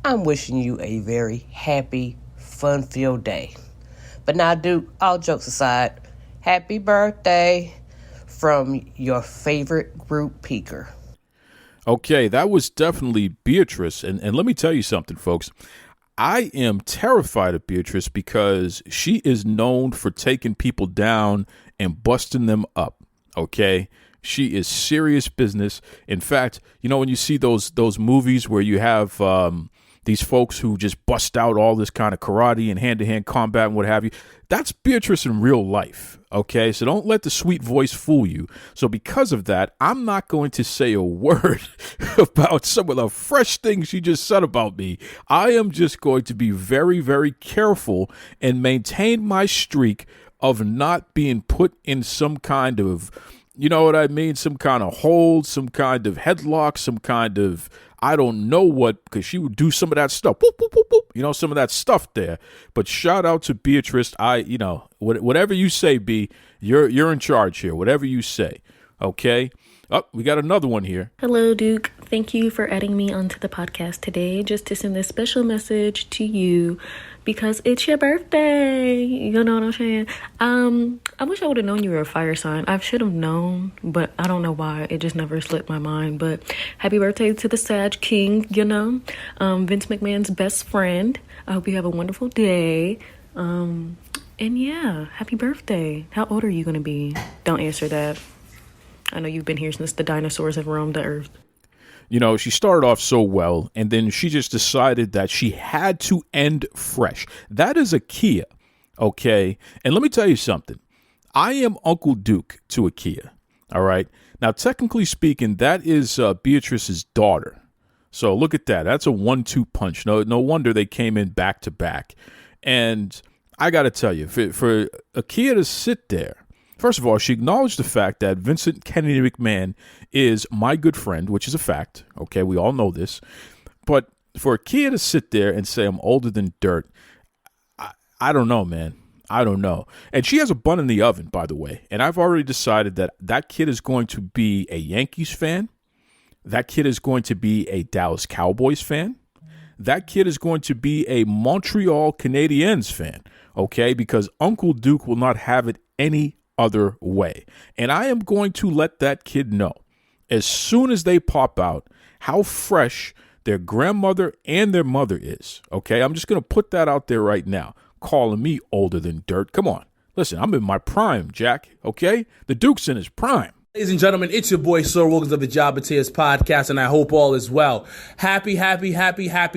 I'm wishing you a very happy, fun-filled day. But now, Duke, all jokes aside, happy birthday from your favorite group peaker. Okay, that was definitely Beatrice. And let me tell you something, folks. I am terrified of Beatrice because she is known for taking people down and busting them up, okay? She is serious business. In fact, you know, when you see those movies where you have these folks who just bust out all this kind of karate and hand-to-hand combat and what have you, that's Beatrice in real life, okay? So don't let the sweet voice fool you. So because of that, I'm not going to say a word about some of the fresh things she just said about me. I am just going to be very, very careful and maintain my streak of not being put in some kind of, you know what I mean, some kind of hold, some kind of headlock, some kind of, I don't know what, because she would do some of that stuff. Boop, boop, boop, boop, you know, some of that stuff there. But shout out to Beatrice. Whatever you say, B, you're in charge here. Whatever you say. Okay. Oh, we got another one here. Hello, Duke. Thank you for adding me onto the podcast today just to send this special message to you because it's your birthday. You know what I'm saying? I wish I would have known you were a fire sign. I should have known, but I don't know why. It just never slipped my mind. But happy birthday to the Sag King, you know, Vince McMahon's best friend. I hope you have a wonderful day. And yeah, happy birthday. How old are you going to be? Don't answer that. I know you've been here since the dinosaurs have roamed the earth. You know, she started off so well, and then she just decided that she had to end fresh. That is Akia, okay? And let me tell you something. I am Uncle Duke to Akia, all right? Now, technically speaking, that is Beatrice's daughter. So look at that. That's a 1-2 punch. No wonder they came in back to back. And I got to tell you, for Akia to sit there, first of all, she acknowledged the fact that Vincent Kennedy McMahon is my good friend, which is a fact. Okay, we all know this. But for Akia to sit there and say I'm older than dirt, I don't know, man. I don't know. And she has a bun in the oven, by the way. And I've already decided that that kid is going to be a Yankees fan. That kid is going to be a Dallas Cowboys fan. That kid is going to be a Montreal Canadiens fan. Okay, because Uncle Duke will not have it any other way. And I am going to let that kid know as soon as they pop out how fresh their grandmother and their mother is. Okay, I'm just going to put that out there right now. Calling me older than dirt. Come on. Listen, I'm in my prime, Jack. Okay, the Duke's in his prime. Ladies and gentlemen, it's your boy Sir Wilkins of the Jobbateers podcast, and I hope all is well. Happy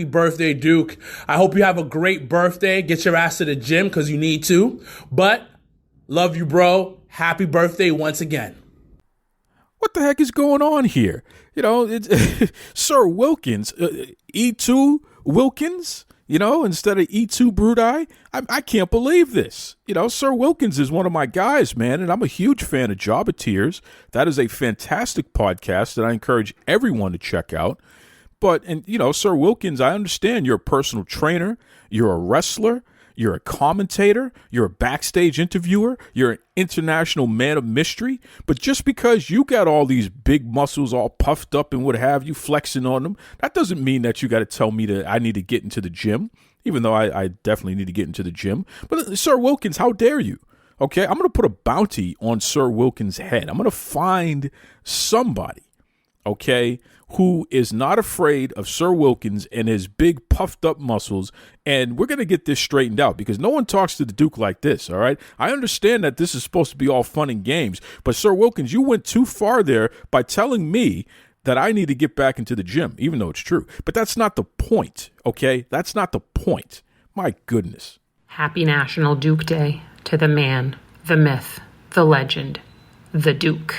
birthday, Duke. I hope you have a great birthday. Get your ass to the gym because you need to. But love you, bro. Happy birthday once again. What the heck is going on here? It's Sir Wilkins, E2 Wilkins, instead of E2 Brudai. I can't believe this. Sir Wilkins is one of my guys, man, and I'm a huge fan of Jabba Tears. That is a fantastic podcast that I encourage everyone to check out. But, Sir Wilkins, I understand you're a personal trainer, you're a wrestler, you're a commentator, you're a backstage interviewer, you're an international man of mystery. But just because you got all these big muscles all puffed up and what have you, flexing on them, that doesn't mean that you got to tell me that I need to get into the gym, even though I definitely need to get into the gym. But Sir Wilkins, how dare you? Okay, I'm going to put a bounty on Sir Wilkins' head. I'm going to find somebody, okay, who is not afraid of Sir Wilkins and his big puffed up muscles, and we're going to get this straightened out because no one talks to the Duke like this, all right? I understand that this is supposed to be all fun and games, but Sir Wilkins, you went too far there by telling me that I need to get back into the gym, even though it's true. But that's not the point, okay? That's not the point. My goodness. Happy National Duke Day to the man, the myth, the legend, the Duke.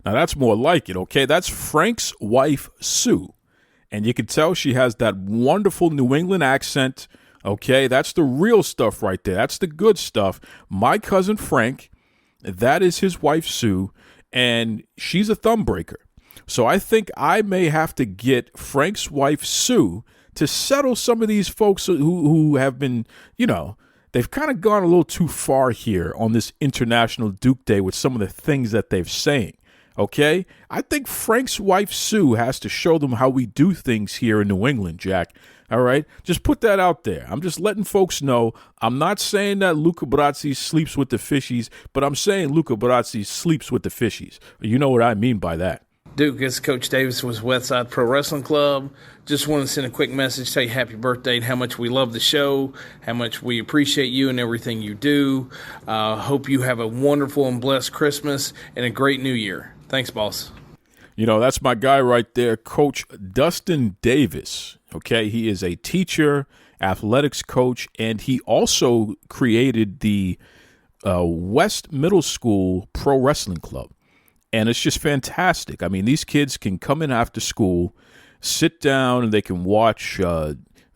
Now, that's more like it, okay? That's Frank's wife, Sue. And you can tell she has that wonderful New England accent, okay? That's the real stuff right there. That's the good stuff. My cousin Frank, that is his wife, Sue, and she's a thumb breaker. So I think I may have to get Frank's wife, Sue, to settle some of these folks who have been, they've kind of gone a little too far here on this International Duke Day with some of the things that they're saying. Okay, I think Frank's wife, Sue, has to show them how we do things here in New England, Jack. All right, just put that out there. I'm just letting folks know. I'm not saying that Luca Brasi sleeps with the fishies, but I'm saying Luca Brasi sleeps with the fishies. You know what I mean by that. Duke, it's Coach Davis with Westside Pro Wrestling Club. Just want to send a quick message, tell you happy birthday and how much we love the show, how much we appreciate you and everything you do. Hope you have a wonderful and blessed Christmas and a great New Year. Thanks, boss. That's my guy right there, Coach Dustin Davis. Okay, he is a teacher, athletics coach, and he also created the West Middle School Pro Wrestling Club. And it's just fantastic. I mean, these kids can come in after school, sit down, and they can watch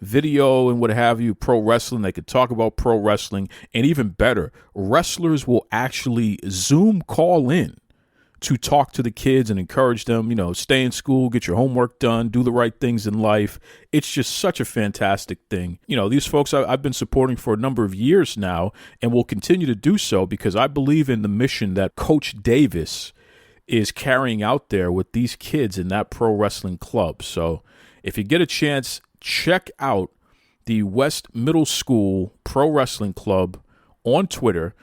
video and what have you, pro wrestling. They could talk about pro wrestling. And even better, wrestlers will actually Zoom call in to talk to the kids and encourage them, stay in school, get your homework done, do the right things in life. It's just such a fantastic thing. These folks I've been supporting for a number of years now and will continue to do so because I believe in the mission that Coach Davis is carrying out there with these kids in that pro wrestling club. So if you get a chance, check out the West Middle School Pro Wrestling Club on Twitter.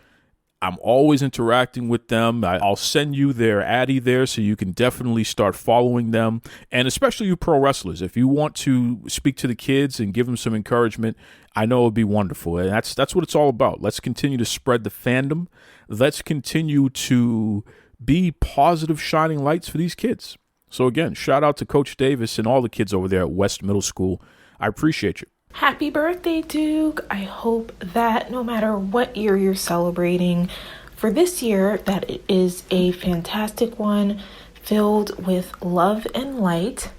I'm always interacting with them. I'll send you their addy there so you can definitely start following them. And especially you pro wrestlers, if you want to speak to the kids and give them some encouragement, I know it would be wonderful. And that's what it's all about. Let's continue to spread the fandom. Let's continue to be positive shining lights for these kids. So again, shout out to Coach Davis and all the kids over there at West Middle School. I appreciate you. Happy birthday, Duke. I hope that no matter what year you're celebrating for this year, that it is a fantastic one filled with love and light.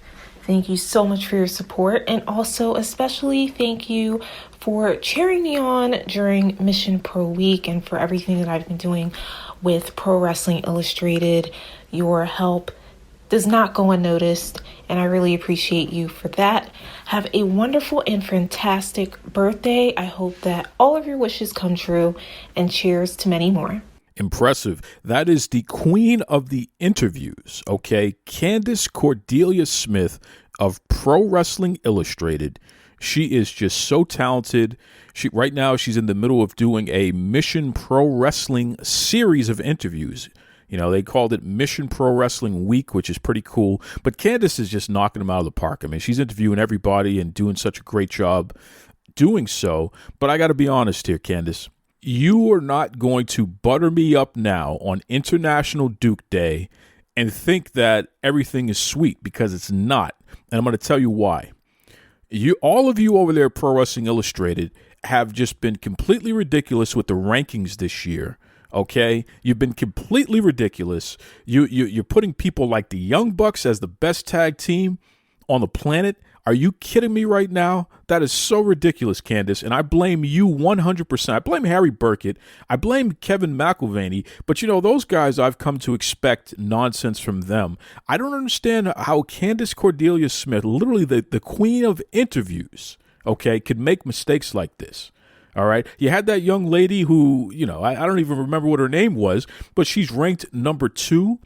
Thank you so much for your support. And also, especially thank you for cheering me on during Mission Pro Week and for everything that I've been doing with Pro Wrestling Illustrated. Your help does not go unnoticed, and I really appreciate you for that. Have a wonderful and fantastic birthday. I hope that all of your wishes come true, and cheers to many more. Impressive. That is the queen of the interviews, okay? Candace Cordelia Smith of Pro Wrestling Illustrated. She is just so talented. Right now, she's in the middle of doing a Mission Pro Wrestling series of interviews. They called it Mission Pro Wrestling Week, which is pretty cool. But Candace is just knocking them out of the park. I mean, she's interviewing everybody and doing such a great job doing so. But I got to be honest here, Candace. You are not going to butter me up now on International Duke Day and think that everything is sweet, because it's not. And I'm going to tell you why. All of you over there at Pro Wrestling Illustrated have just been completely ridiculous with the rankings this year. Okay, you've been completely ridiculous. You're putting people like the Young Bucks as the best tag team on the planet. Are you kidding me right now? That is so ridiculous, Candace, and I blame you 100%. I blame Harry Burkett. I blame Kevin McElvaney, but those guys, I've come to expect nonsense from them. I don't understand how Candace Cordelia Smith, literally the queen of interviews, okay, could make mistakes like this. All right. You had that young lady who, I don't even remember what her name was, but she's ranked number 2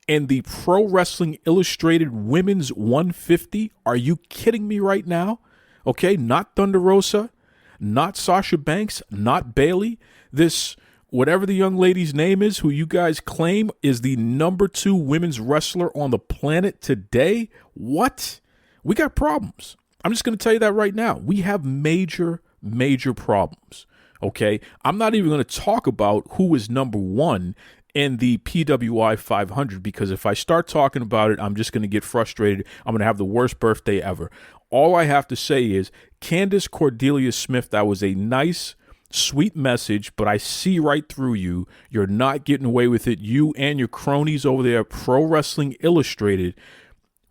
in the Pro Wrestling Illustrated Women's 150. Are you kidding me right now? Okay, not Thunder Rosa, not Sasha Banks, not Bailey. This, whatever the young lady's name is, who you guys claim is the number 2 women's wrestler on the planet today. What? We got problems. I'm just going to tell you that right now. We have major problems. Okay, I'm not even going to talk about who is number 1 in the PWI 500, because if I start talking about it, I'm just going to get frustrated. I'm going to have the worst birthday ever. All I have to say is, Candace Cordelia Smith, that was a nice, sweet message, but I see right through you. You're not getting away with it. You and your cronies over there at Pro Wrestling Illustrated.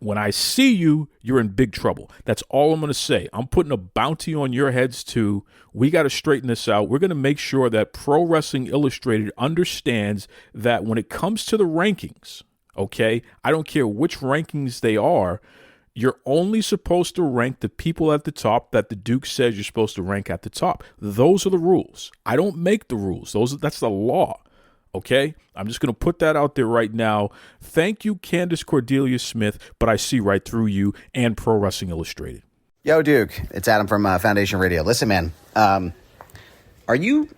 When I see you, you're in big trouble. That's all I'm going to say. I'm putting a bounty on your heads too. We got to straighten this out. We're going to make sure that Pro Wrestling Illustrated understands that when it comes to the rankings, okay, I don't care which rankings they are, you're only supposed to rank the people at the top that the Duke says you're supposed to rank at the top. Those are the rules. I don't make the rules. That's the law. Okay, I'm just going to put that out there right now. Thank you, Candace Cordelia Smith, but I see right through you and Pro Wrestling Illustrated. Yo, Duke, it's Adam from Foundation Radio. Listen, man, are you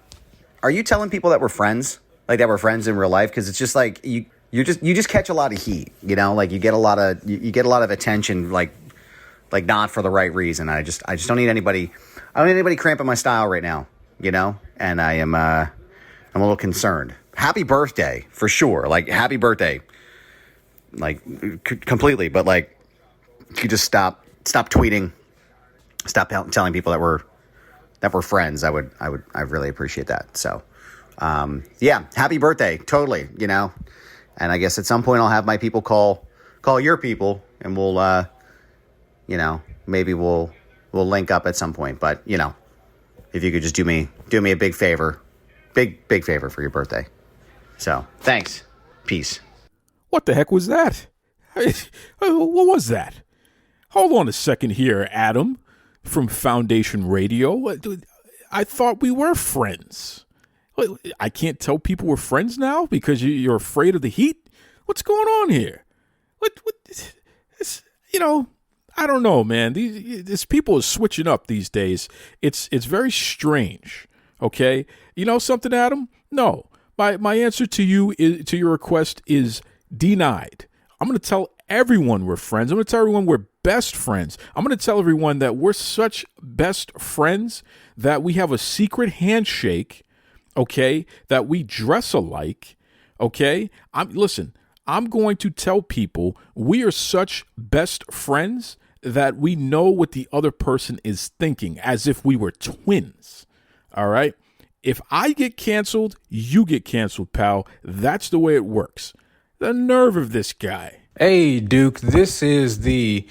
telling people that we're friends, like that we're friends in real life? Because it's just like you just catch a lot of heat, like you get a lot of attention, like not for the right reason. I just don't need anybody. I don't need anybody cramping my style right now, and I'm a little concerned. Happy birthday, for sure. Like, happy birthday. Like, completely. But, like, you just stop tweeting. Stop telling people that we're friends. I'd really appreciate that. So, yeah, happy birthday. Totally, And I guess at some point I'll have my people call your people, and we'll, maybe we'll link up at some point. But, if you could just do me a big favor. Big favor for your birthday. So, thanks. Peace. What the heck was that? What was that? Hold on a second here, Adam, from Foundation Radio. I thought we were friends. I can't tell people we're friends now because you're afraid of the heat? What's going on here? I don't know, man. These people are switching up these days. It's very strange. Okay, you know something, Adam? No, my answer to you to your request is denied. I'm going to tell everyone we're friends. I'm going to tell everyone we're best friends. I'm going to tell everyone that we're such best friends that we have a secret handshake. Okay, that we dress alike. Okay, I'm going to tell people we are such best friends that we know what the other person is thinking, as if we were twins. All right. If I get canceled, you get canceled, pal. That's the way it works. The nerve of this guy. Hey, Duke, this is the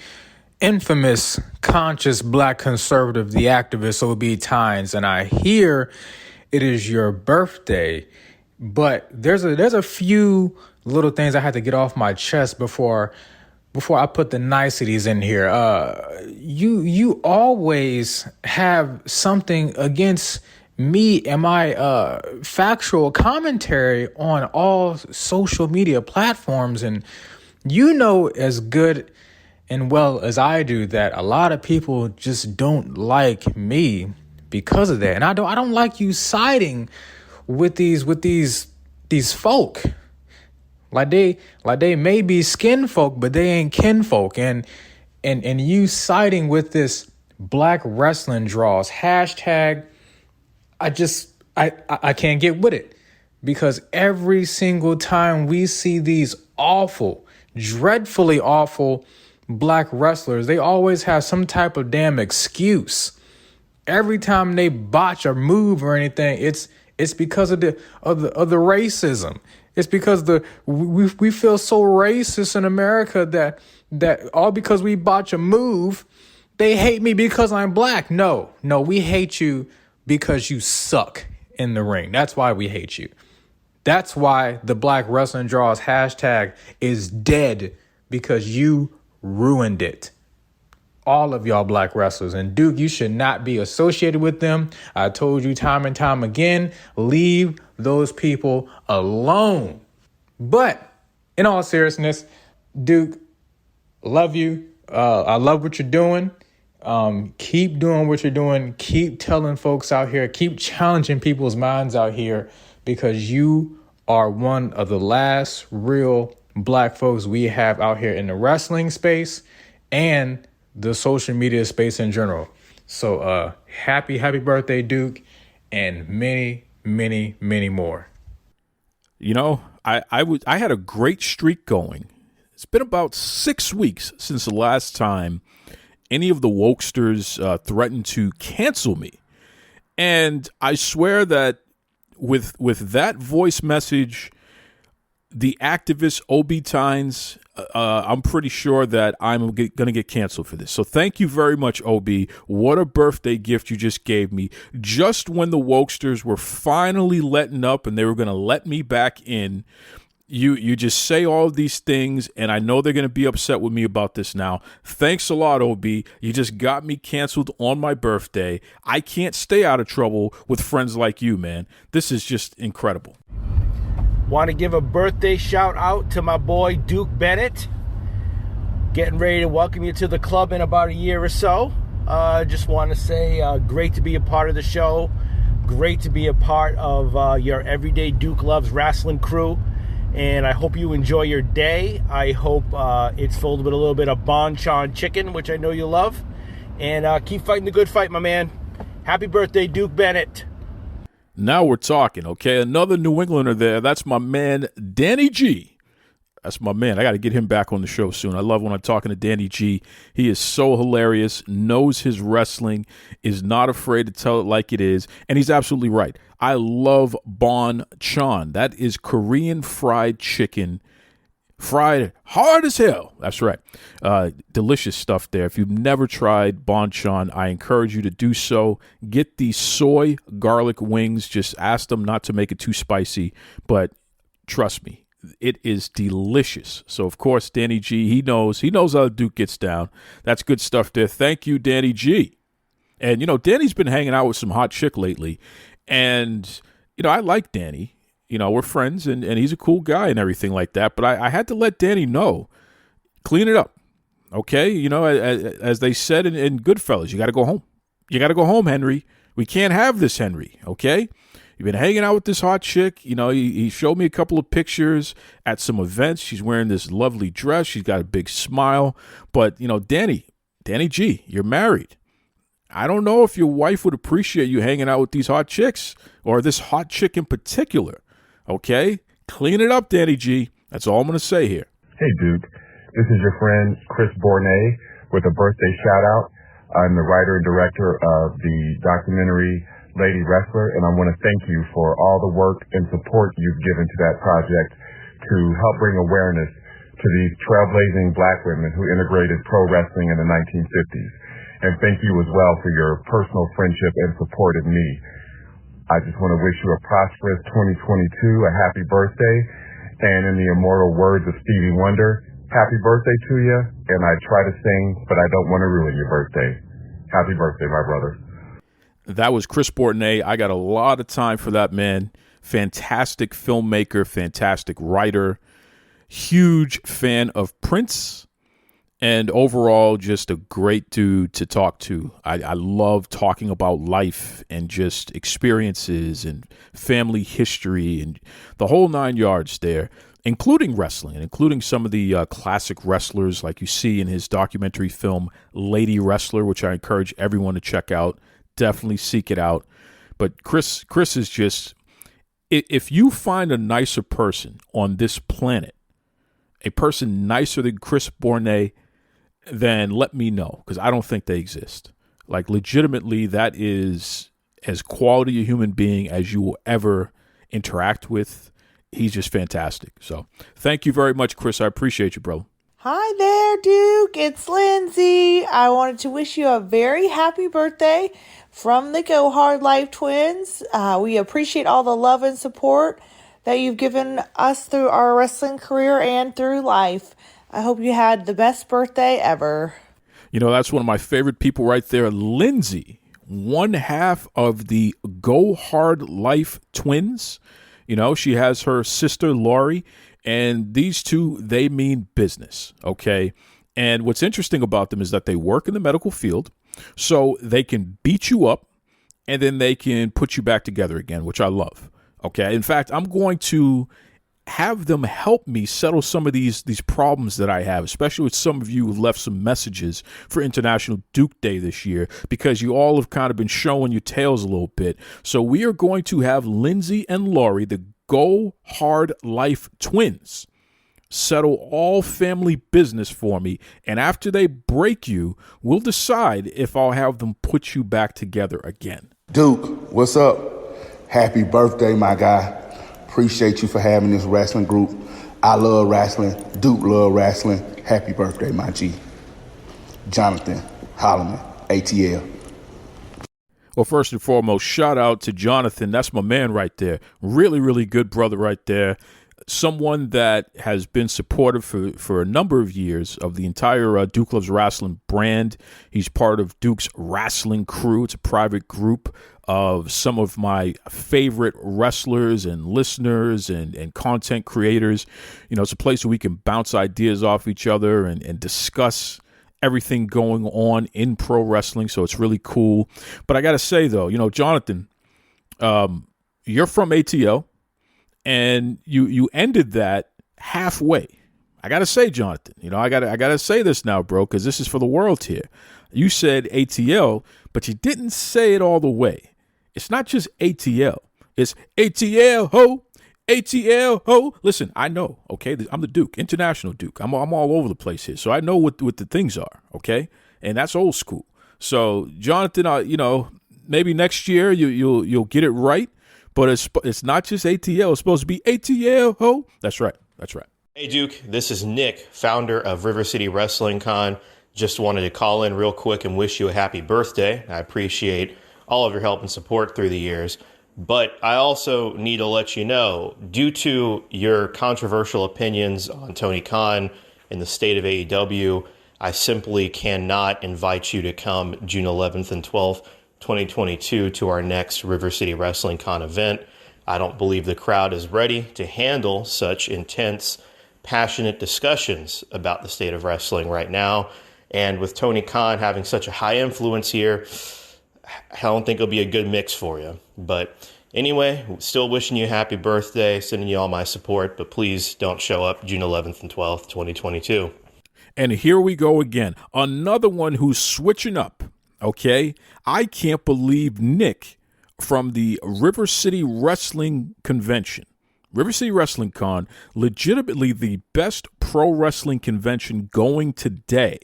infamous conscious black conservative, the activist O.B. Tynes, and I hear it is your birthday, but there's a few little things I had to get off my chest before I put the niceties in here. You always have something against me and my factual commentary on all social media platforms, and as good and well as I do that a lot of people just don't like me because of that. And I don't like you siding with these folk. Like they may be skin folk, but they ain't kin folk. And you siding with this black wrestling draws hashtag. I can't get with it, because every single time we see these awful, dreadfully awful black wrestlers, they always have some type of damn excuse. Every time they botch a move or anything, it's It's because of the racism. It's because we feel so racist in America that all because we botch a move, they hate me because I'm black. No, we hate you because you suck in the ring. That's why we hate you. That's why the Black Wrestling Draws hashtag is dead, because you ruined it. All of y'all black wrestlers. And Duke, you should not be associated with them. I told you time and time again, leave those people alone. But in all seriousness, Duke, love you. I love what you're doing. Keep doing what you're doing. Keep telling folks out here. Keep challenging people's minds out here, because you are one of the last real black folks we have out here in the wrestling space and the social media space in general. So happy birthday, Duke, and many, many, many more. You know, I had a great streak going. It's been about 6 weeks since the last time any of the wokesters threatened to cancel me. And I swear that with that voice message, the activist Obi Tynes, I'm pretty sure that I'm going to get canceled for this. So thank you very much, Obi. What a birthday gift you just gave me. Just when the wokesters were finally letting up and they were going to let me back in, you just say all of these things, and I know they're going to be upset with me about this now. Thanks a lot, Obi. You just got me canceled on my birthday. I can't stay out of trouble with friends like you, man. This is just incredible. Want to give a birthday shout out to my boy Duke Bennett. Getting ready to welcome you to the club in about a year or so. Just want to say great to be a part of the show. Great to be a part of your everyday Duke Loves Wrestling crew. And I hope you enjoy your day. I hope it's filled with a little bit of bonchon chicken, which I know you love. And keep fighting the good fight, my man. Happy birthday, Duke Bennett. Now we're talking, okay? Another New Englander there. That's my man, Danny G. That's my man. I got to get him back on the show soon. I love when I'm talking to Danny G. He is so hilarious, knows his wrestling, is not afraid to tell it like it is, and he's absolutely right. I love bonchon. That is Korean fried chicken, fried hard as hell. That's right. Delicious stuff there. If you've never tried bonchon, I encourage you to do so. Get the soy garlic wings. Just ask them not to make it too spicy, but trust me, it is delicious. So, of course, Danny G, he knows how Duke gets down. That's good stuff there. Thank you, Danny G. And, Danny's been hanging out with some hot chick lately. And, I like Danny. We're friends, and he's a cool guy and everything like that. But I had to let Danny know, clean it up, okay? As they said in Goodfellas, you got to go home. You got to go home, Henry. We can't have this, Henry, okay? You've been hanging out with this hot chick. He showed me a couple of pictures at some events. She's wearing this lovely dress. She's got a big smile. But, Danny G, you're married. I don't know if your wife would appreciate you hanging out with these hot chicks, or this hot chick in particular. Okay? Clean it up, Danny G. That's all I'm going to say here. Hey, Duke. This is your friend Chris Bournet with a birthday shout-out. I'm the writer and director of the documentary Lady Wrestler, and I want to thank you for all the work and support you've given to that project to help bring awareness to these trailblazing black women who integrated pro wrestling in the 1950s. And thank you as well for your personal friendship and support of me. I just want to wish you a prosperous 2022, a happy birthday, and in the immortal words of Stevie Wonder, happy birthday to you, and I try to sing, but I don't want to ruin your birthday. Happy birthday, my brother. That was Chris Bournet. I got a lot of time for that man. Fantastic filmmaker, fantastic writer, huge fan of Prince, and overall just a great dude to talk to. I love talking about life and just experiences and family history and the whole 9 yards there, including wrestling and including some of the classic wrestlers like you see in his documentary film Lady Wrestler, which I encourage everyone to check out. Definitely seek it out. But Chris is just, if you find a nicer person on this planet, a person nicer than Chris Bournet, then let me know, because I don't think they exist. Like, legitimately, that is as quality a human being as you will ever interact with. He's just fantastic. So thank you very much, Chris. I appreciate you, bro. Hi there, Duke. It's Lindsay. I wanted to wish you a very happy birthday from the Go Hard Life twins. We appreciate all the love and support that you've given us through our wrestling career and through life. I hope you had the best birthday ever. You know, that's one of my favorite people right there, Lindsay, one half of the Go Hard Life twins. You know, she has her sister, Laurie, and these two, they mean business, okay? And what's interesting about them is that they work in the medical field, so they can beat you up, and then they can put you back together again, which I love, okay? In fact, I'm going to have them help me settle some of these problems that I have, especially with some of you who left some messages for International Duke Day this year, because you all have kind of been showing your tails a little bit. So we are going to have Lindsay and Laurie, the Go Hard Life twins, settle all family business for me. And after they break you, we'll decide if I'll have them put you back together again. Duke, what's up? Happy birthday, my guy. Appreciate you for having this wrestling group. I love wrestling. Duke love wrestling. Happy birthday, my G. Jonathan Holloman, ATL. Well, first and foremost, shout out to Jonathan. That's my man right there. Really, really good brother right there. Someone that has been supportive for a number of years of the entire Duke Loves Rasslin brand. He's part of Duke's Rasslin crew. It's a private group of some of my favorite wrestlers and listeners and content creators. You know, it's a place where we can bounce ideas off each other and discuss everything going on in pro wrestling. So it's really cool. But I got to say, though, you know, Jonathan, you're from ATL and you ended that halfway. I got to say, Jonathan, you know, I got to say this now, bro, because this is for the world here. You said ATL, but you didn't say it all the way. It's not just ATL. It's ATL, ho. ATL, ho. Listen, I know, okay? I'm the Duke, International Duke. I'm all over the place here. So I know what the things are, okay? And that's old school. So, Jonathan, you know, maybe next year you'll get it right, but it's not just ATL. It's supposed to be ATL, ho. That's right. That's right. Hey, Duke. This is Nick, founder of River City Wrestling Con. Just wanted to call in real quick and wish you a happy birthday. I appreciate all of your help and support through the years. But I also need to let you know, due to your controversial opinions on Tony Khan and the state of AEW, I simply cannot invite you to come June 11th and 12th, 2022 to our next River City Wrestling Con event. I don't believe the crowd is ready to handle such intense, passionate discussions about the state of wrestling right now. And with Tony Khan having such a high influence here, I don't think it'll be a good mix for you. But anyway, still wishing you a happy birthday, sending you all my support, but please don't show up June 11th and 12th, 2022. And here we go again. Another one who's switching up, okay? I can't believe Nick from the River City Wrestling Convention, River City Wrestling Con, legitimately the best pro wrestling convention going today.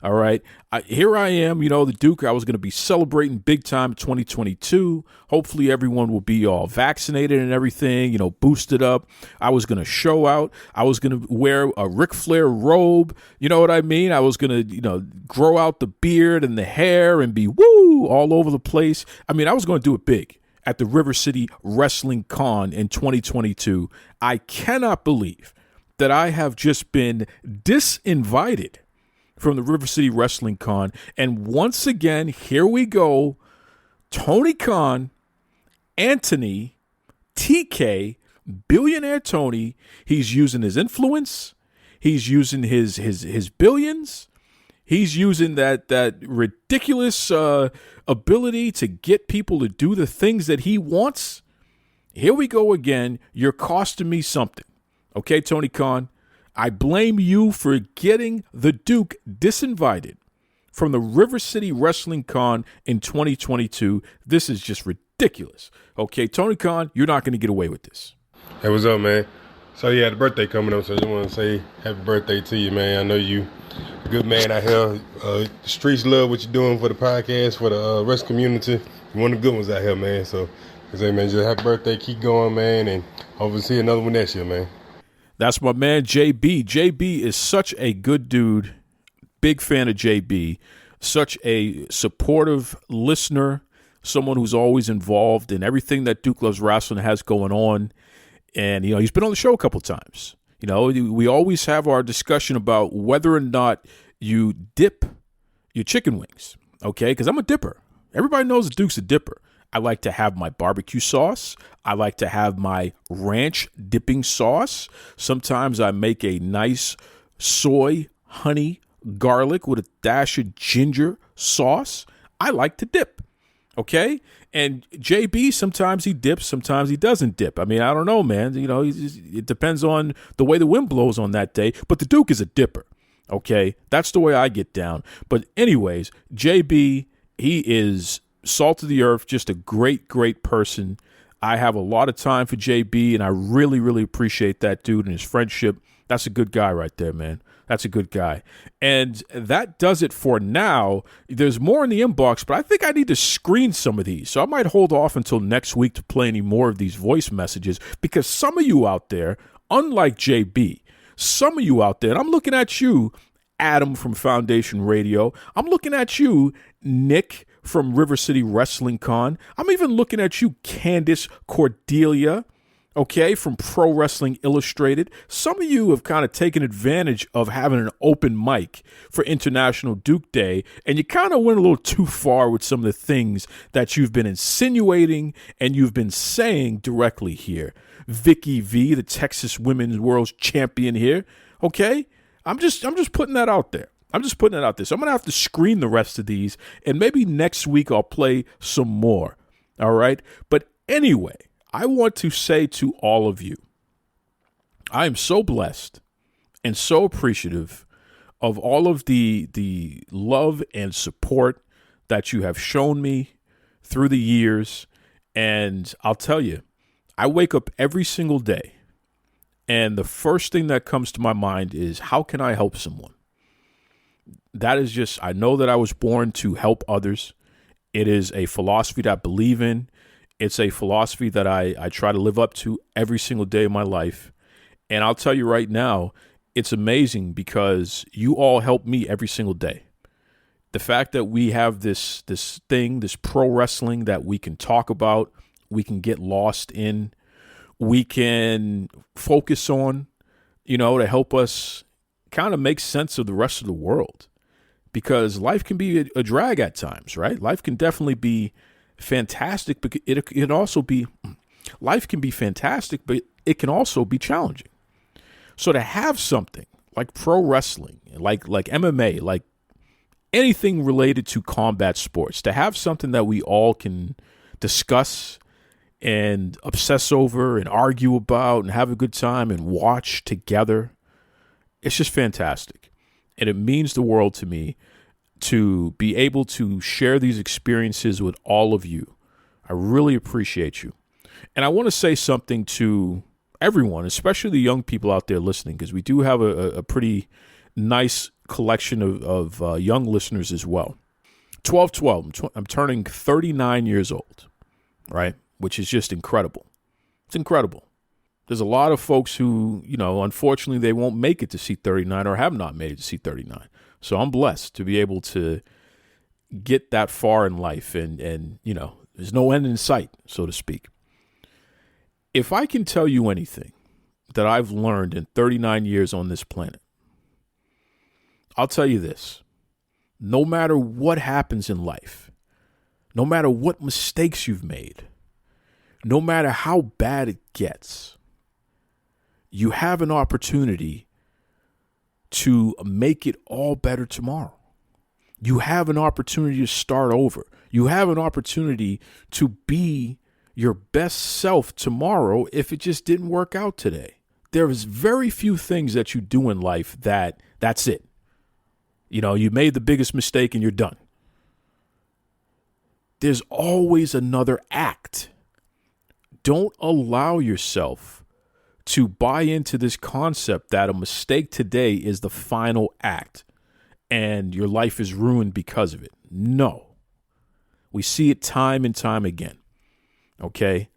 All right. Here I am, you know, the Duke. I was going to be celebrating big time in 2022. Hopefully everyone will be all vaccinated and everything, you know, boosted up. I was going to show out. I was going to wear a Ric Flair robe. You know what I mean? I was going to, you know, grow out the beard and the hair and be woo all over the place. I mean, I was going to do it big at the River City Wrestling Con in 2022. I cannot believe that I have just been disinvited from the River City Wrestling Con. And once again, here we go. Tony Khan, Anthony, TK, billionaire Tony. He's using his influence. He's using his billions. He's using that ridiculous ability to get people to do the things that he wants. Here we go again. You're costing me something. Okay, Tony Khan? I blame you for getting the Duke disinvited from the River City Wrestling Con in 2022. This is just ridiculous. Okay, Tony Khan, you're not going to get away with this. Hey, what's up, man? So yeah, the birthday coming up, so I just want to say happy birthday to you, man. I know you a good man out here. The streets love what you're doing for the podcast, for the rest community. You're one of the good ones out here, man. So I say, man, just happy birthday, keep going, man, and hopefully see another one next year, man. That's my man, JB. JB is such a good dude. Big fan of JB. Such a supportive listener. Someone who's always involved in everything that Duke Loves Rasslin has going on. And, he's been on the show a couple times. We always have our discussion about whether or not you dip your chicken wings, okay? Because I'm a dipper. Everybody knows Duke's a dipper. I like to have my barbecue sauce. I like to have my ranch dipping sauce. Sometimes I make a nice soy, honey, garlic with a dash of ginger sauce. I like to dip, okay? And JB, sometimes he dips, sometimes he doesn't dip. I mean, I don't know, man. It depends on the way the wind blows on that day. But the Duke is a dipper, okay? That's the way I get down. But anyways, JB, he is salt of the earth, just a great, great person. I have a lot of time for JB, and I really, really appreciate that dude and his friendship. That's a good guy right there, man. That's a good guy. And that does it for now. There's more in the inbox, but I think I need to screen some of these. So I might hold off until next week to play any more of these voice messages, because some of you out there, unlike JB, some of you out there, and I'm looking at you, Adam from Foundation Radio. I'm looking at you, Nick from River City Wrestling Con. I'm even looking at you, Candice Cordelia, okay, from Pro Wrestling Illustrated. Some of you have kind of taken advantage of having an open mic for International Duke Day, and you kind of went a little too far with some of the things that you've been insinuating and you've been saying directly here. Vicky V, the Texas Women's World Champion here, okay? I'm just putting that out there. I'm just putting it out there. So I'm going to have to screen the rest of these, and maybe next week I'll play some more, all right? But anyway, I want to say to all of you, I am so blessed and so appreciative of all of the love and support that you have shown me through the years. And I'll tell you, I wake up every single day, and the first thing that comes to my mind is, how can I help someone? That is just, I know that I was born to help others. It is a philosophy that I believe in. It's a philosophy that I try to live up to every single day of my life. And I'll tell you right now, it's amazing because you all help me every single day. The fact that we have this thing, this pro wrestling that we can talk about, we can get lost in, we can focus on, to help us kind of make sense of the rest of the world. Because life can be a drag at times, right? Life can definitely be fantastic, but it can also be, life can be fantastic, but it can also be challenging. So to have something like pro wrestling, like MMA, like anything related to combat sports, to have something that we all can discuss and obsess over and argue about and have a good time and watch together, it's just fantastic. And it means the world to me to be able to share these experiences with all of you. I really appreciate you. And I want to say something to everyone, especially the young people out there listening, because we do have a pretty nice collection of young listeners as well. 1212, I'm turning 39 years old, right? Which is just incredible. It's incredible. There's a lot of folks who, unfortunately, they won't make it to C39 or have not made it to C39. So I'm blessed to be able to get that far in life, and there's no end in sight, so to speak. If I can tell you anything that I've learned in 39 years on this planet, I'll tell you this. No matter what happens in life, no matter what mistakes you've made, no matter how bad it gets, you have an opportunity to make it all better tomorrow. You have an opportunity to start over. You have an opportunity to be your best self tomorrow if it just didn't work out today. There's very few things that you do in life that's it. You made the biggest mistake and you're done. There's always another act. Don't allow yourself to buy into this concept that a mistake today is the final act and your life is ruined because of it. No. We see it time and time again. Okay?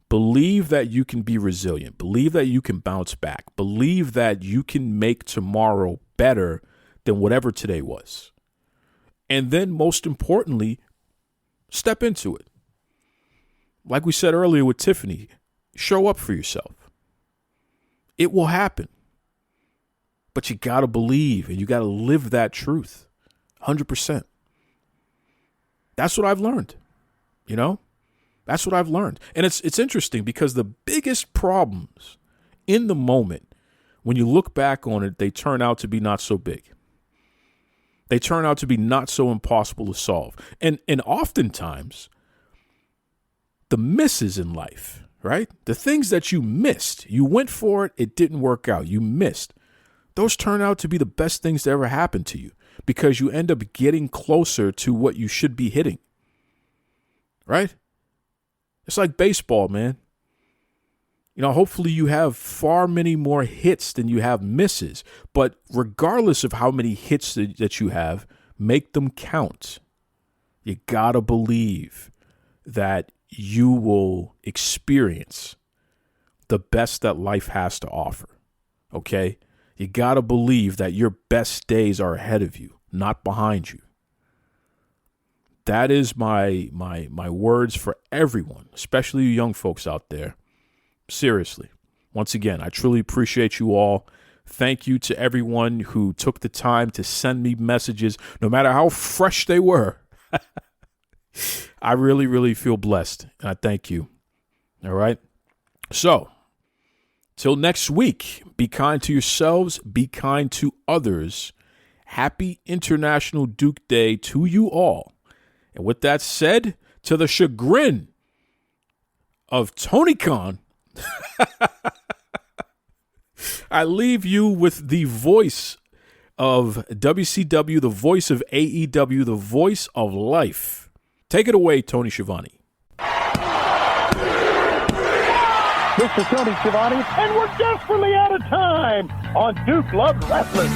Believe that you can be resilient. Believe that you can bounce back. Believe that you can make tomorrow better than whatever today was. And then, most importantly, step into it. Like we said earlier with Tiffany, show up for yourself. It will happen. But you got to believe and you got to live that truth 100%. That's what I've learned. You know, that's what I've learned. And it's interesting because the biggest problems in the moment, when you look back on it, they turn out to be not so big. They turn out to be not so impossible to solve. And oftentimes, the misses in life, right? The things that you missed, you went for it, it didn't work out, you missed. Those turn out to be the best things to ever happen to you because you end up getting closer to what you should be hitting, right? It's like baseball, man. You know, hopefully you have far many more hits than you have misses. But regardless of how many hits that you have, make them count. You got to believe that you will experience the best that life has to offer. Okay? You got to believe that your best days are ahead of you, not behind you. That is my words for everyone, especially you young folks out there. Seriously. Once again, I truly appreciate you all. Thank you to everyone who took the time to send me messages, no matter how fresh they were. I really, really feel blessed. And I thank you. All right. So, till next week, be kind to yourselves, be kind to others. Happy International Duke Day to you all. And with that said, to the chagrin of Tony Khan, I leave you with the voice of WCW, the voice of AEW, the voice of life. Take it away, Tony Schiavone. This is Tony Schiavone, and we're desperately out of time on Duke Loves Wrestling.